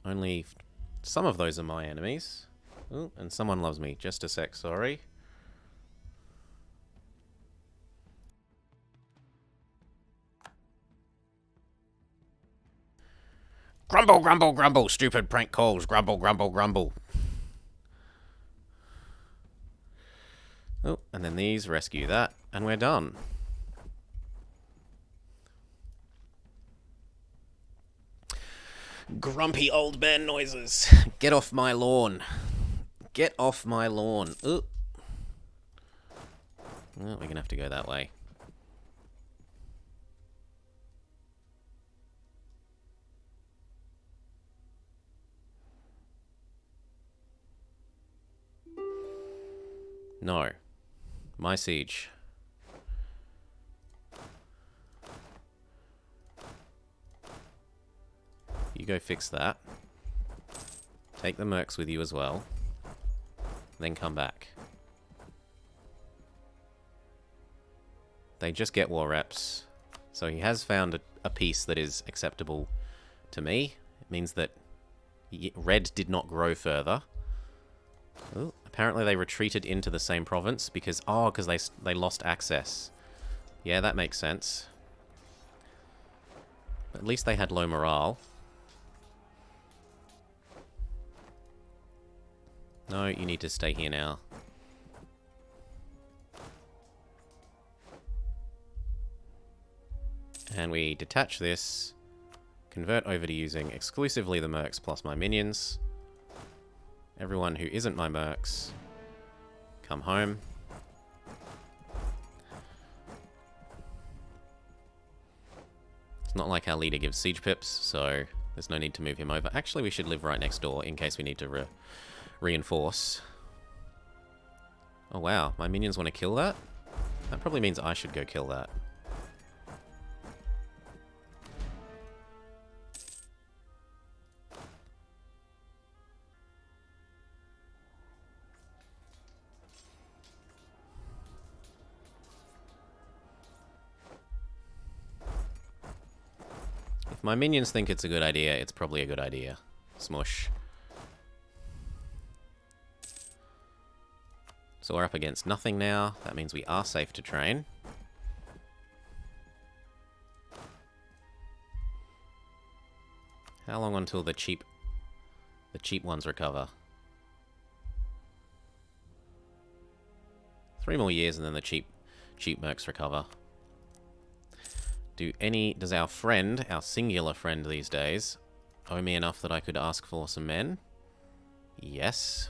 Only some of those are my enemies. Ooh, and someone loves me. Just a sec, sorry. Grumble, grumble, grumble, stupid prank calls. Grumble, grumble, grumble. Oh, and then these rescue that, and we're done. Grumpy old man noises. Get off my lawn. Get off my lawn. Ooh. Well, we're going to have to go that way. No. My siege. You go fix that. Take the mercs with you as well. Then come back. They just get war reps. So he has found a piece that is acceptable to me. It means that red did not grow further. Ooh, apparently they retreated into the same province because... oh, because they lost access. Yeah, that makes sense. But at least they had low morale. No, you need to stay here now. And we detach this, convert over to using exclusively the mercs plus my minions. Everyone who isn't my mercs, come home. It's not like our leader gives siege pips, so there's no need to move him over. Actually, we should live right next door in case we need to reinforce. Oh wow, my minions want to kill that? That probably means I should go kill that. If my minions think it's a good idea, it's probably a good idea. Smush. So we're up against nothing now. That means we are safe to train. How long until the cheap ones recover? 3 more years and then the cheap mercs recover. Does our friend, our singular friend these days, owe me enough that I could ask for some men? Yes.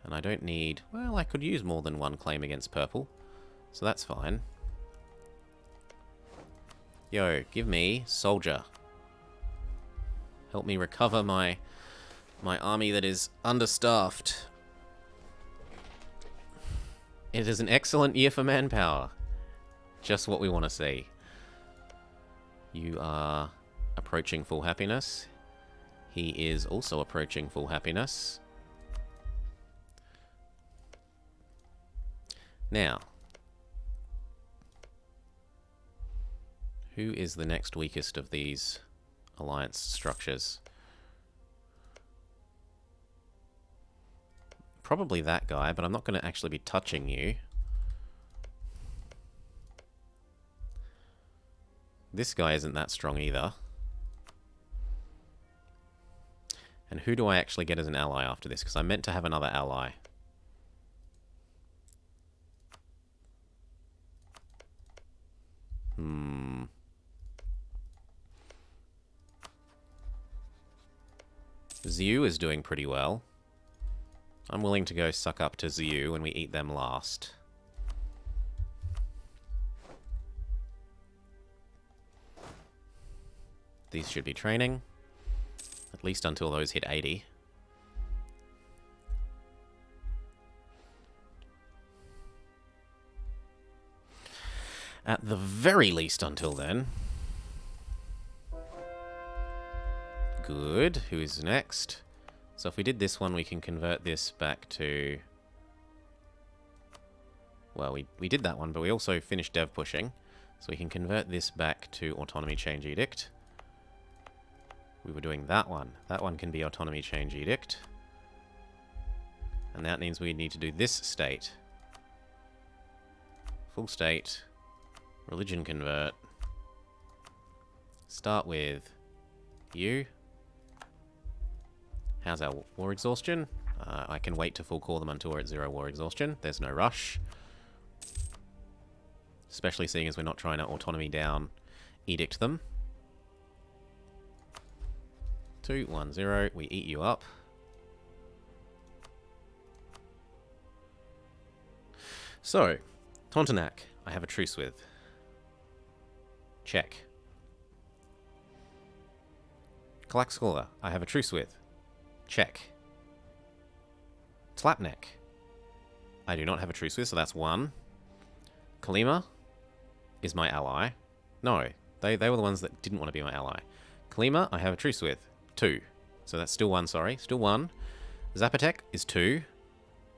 And I don't need... Well, I could use more than one claim against purple. So that's fine. Yo, give me soldier. Help me recover my army that is understaffed. It is an excellent year for manpower. Just what we want to see. You are approaching full happiness. He is also approaching full happiness. Now, who is the next weakest of these alliance structures? Probably that guy, but I'm not going to actually be touching you. This guy isn't that strong either. And who do I actually get as an ally after this? Because I'm meant to have another ally. Ziu is doing pretty well. I'm willing to go suck up to Ziu and we eat them last. These should be training. At least until those hit 80. At the very least until then. Good. Who is next? So if we did this one, we can convert this back to... Well, we did that one, but we also finished dev pushing. So we can convert this back to Autonomy Change Edict. We were doing that one. That one can be Autonomy Change Edict. And that means we need to do this state. Full state. Religion convert. Start with you. How's our war exhaustion? I can wait to full call them until we're at 0 war exhaustion. There's no rush. Especially seeing as we're not trying to autonomy down edict them. 2, 1, 0. We eat you up. So, Tontonac, I have a truce with. Check. Kalaxkola, I have a truce with. Check. Tlapnek, I do not have a truce with, so that's 1. Kalima is my ally. No, they were the ones that didn't want to be my ally. Kalima, I have a truce with. 2. So that's still 1, sorry. Still 1. Zapotec is 2.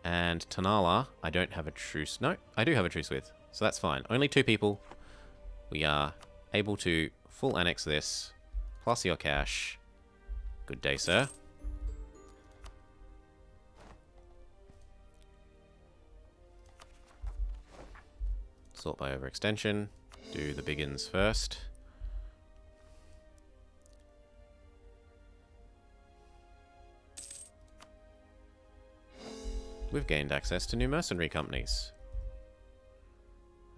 And Tanala, I don't have a truce. No, I do have a truce with. So that's fine. Only 2 people. We are able to full annex this. Plus your cash. Good day, sir. Sort by overextension. Do the biggins first. We've gained access to new mercenary companies.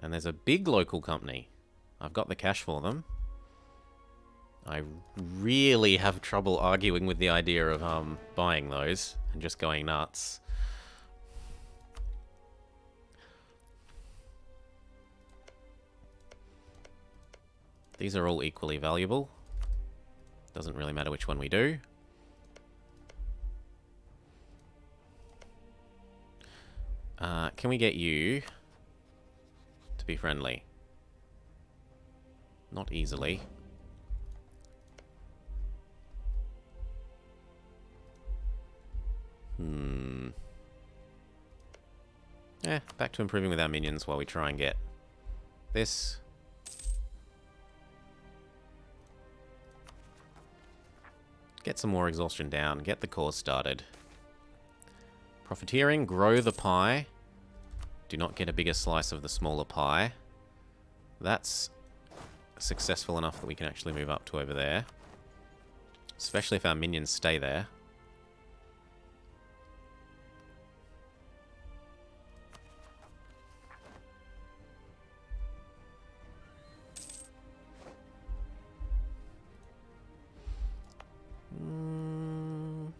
And there's a big local company. I've got the cash for them. I really have trouble arguing with the idea of buying those and just going nuts. These are all equally valuable. Doesn't really matter which one we do. Can we get you to be friendly? Not easily. Back to improving with our minions while we try and get this. Get some more exhaustion down. Get the cause started. Profiteering. Grow the pie. Do not get a bigger slice of the smaller pie. That's successful enough that we can actually move up to over there. Especially if our minions stay there.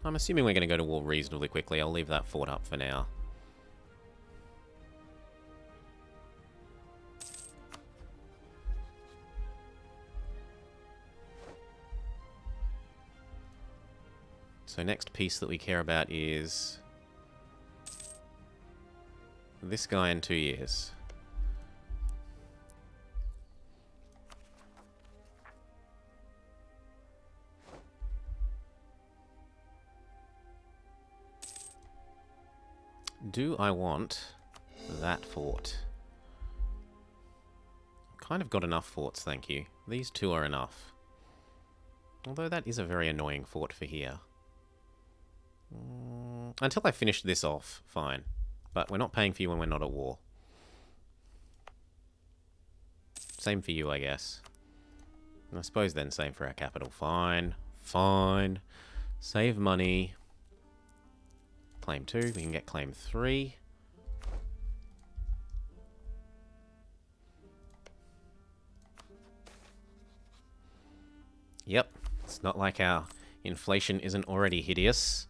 I'm assuming we're going to go to war reasonably quickly. I'll leave that fort up for now. So next piece that we care about is this guy in 2 years. Do I want that fort? Kind of got enough forts, thank you. These two are enough. Although that is a very annoying fort for here. Until I finish this off, fine. But we're not paying for you when we're not at war. Same for you, I guess. And I suppose then same for our capital. Fine. Fine. Save money. Claim 2. We can get claim 3. Yep. It's not like our inflation isn't already hideous.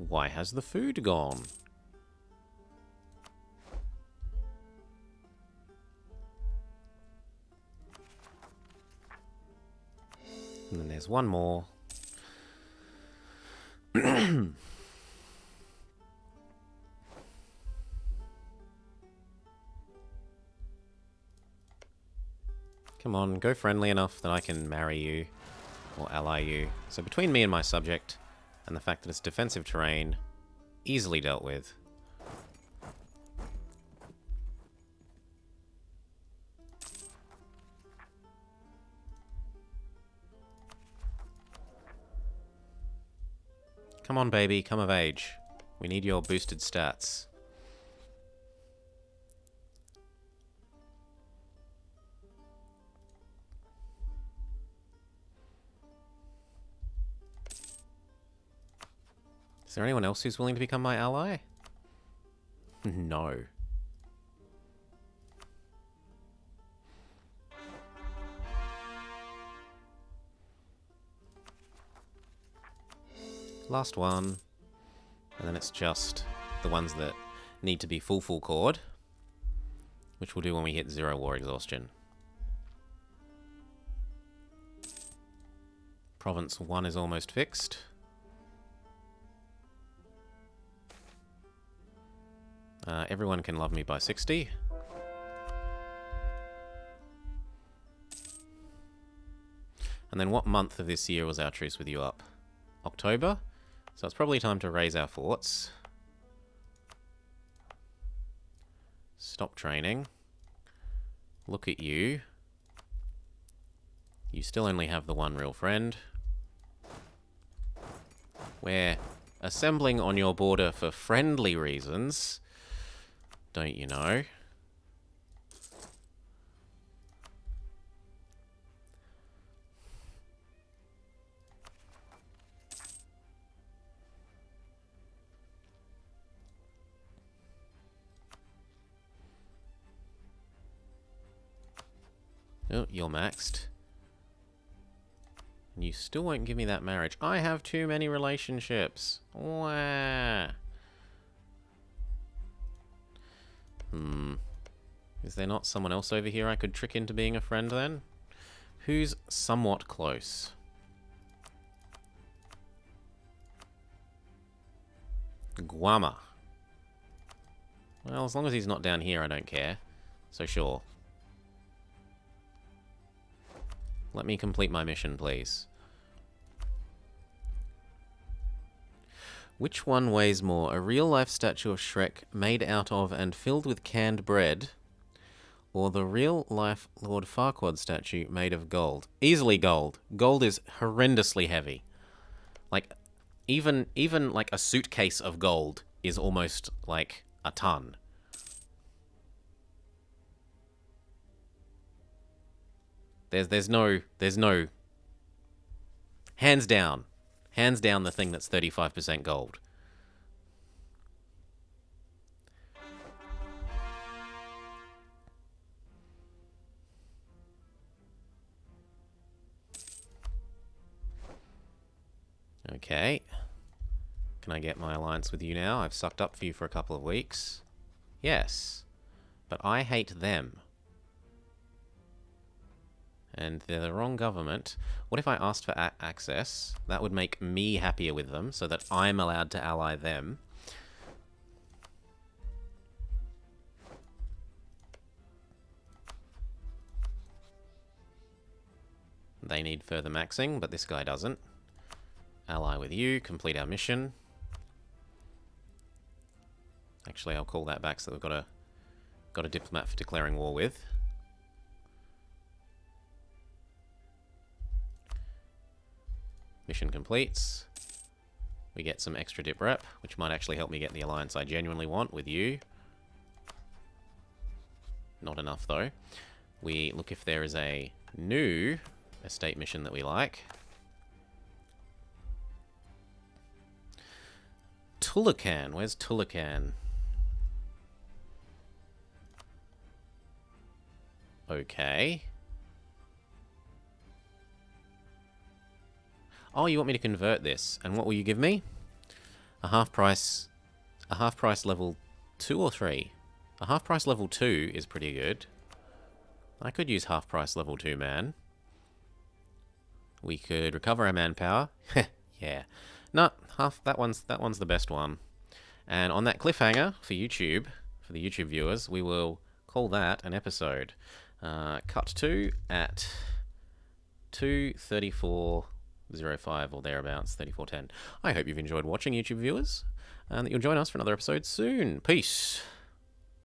Why has the food gone? And then there's one more. Come on, go friendly enough that I can marry you or ally you. So between me and my subject, and the fact that it's defensive terrain, easily dealt with. Come on, baby, come of age. We need your boosted stats. Is there anyone else who's willing to become my ally? No. Last one. And then it's just the ones that need to be full chord, which we'll do when we hit 0 war exhaustion. Province 1 is almost fixed. Everyone can love me by 60. And then what month of this year was our truce with you up? October? So it's probably time to raise our forts. Stop training. Look at you. You still only have the one real friend. We're assembling on your border for friendly reasons. Don't you know? Oh, you're maxed. And you still won't give me that marriage. I have too many relationships. Wah. Is there not someone else over here I could trick into being a friend then? Who's somewhat close? Guama. Well, as long as he's not down here, I don't care. So sure. Let me complete my mission, please. Which one weighs more? A real-life statue of Shrek made out of and filled with canned bread, or the real-life Lord Farquaad statue made of gold? Easily gold. Gold is horrendously heavy. Like, even like a suitcase of gold is almost like a ton. There's no hands down the thing that's 35% gold. Okay. Can I get my alliance with you now? I've sucked up for you for a couple of weeks. Yes. But I hate them. And they're the wrong government. What if I asked for access? That would make me happier with them, so that I'm allowed to ally them. They need further maxing, but this guy doesn't. Ally with you, complete our mission. Actually, I'll call that back so we've got a diplomat for declaring war with. Mission completes. We get some extra dip rep, which might actually help me get the alliance I genuinely want with you. Not enough, though. We look if there is a new estate mission that we like. Tulakan. Where's Tulakan? Okay. Oh, you want me to convert this. And what will you give me? A half price level 2 or 3? A half price level 2 is pretty good. I could use half price level 2, man. We could recover our manpower. Yeah. No, that one's the best one. And on that cliffhanger for YouTube, for the YouTube viewers, we will call that an episode. Cut to at 2:34:05 or thereabouts, 34:10. I hope you've enjoyed watching, YouTube viewers, and that you'll join us for another episode soon. Peace.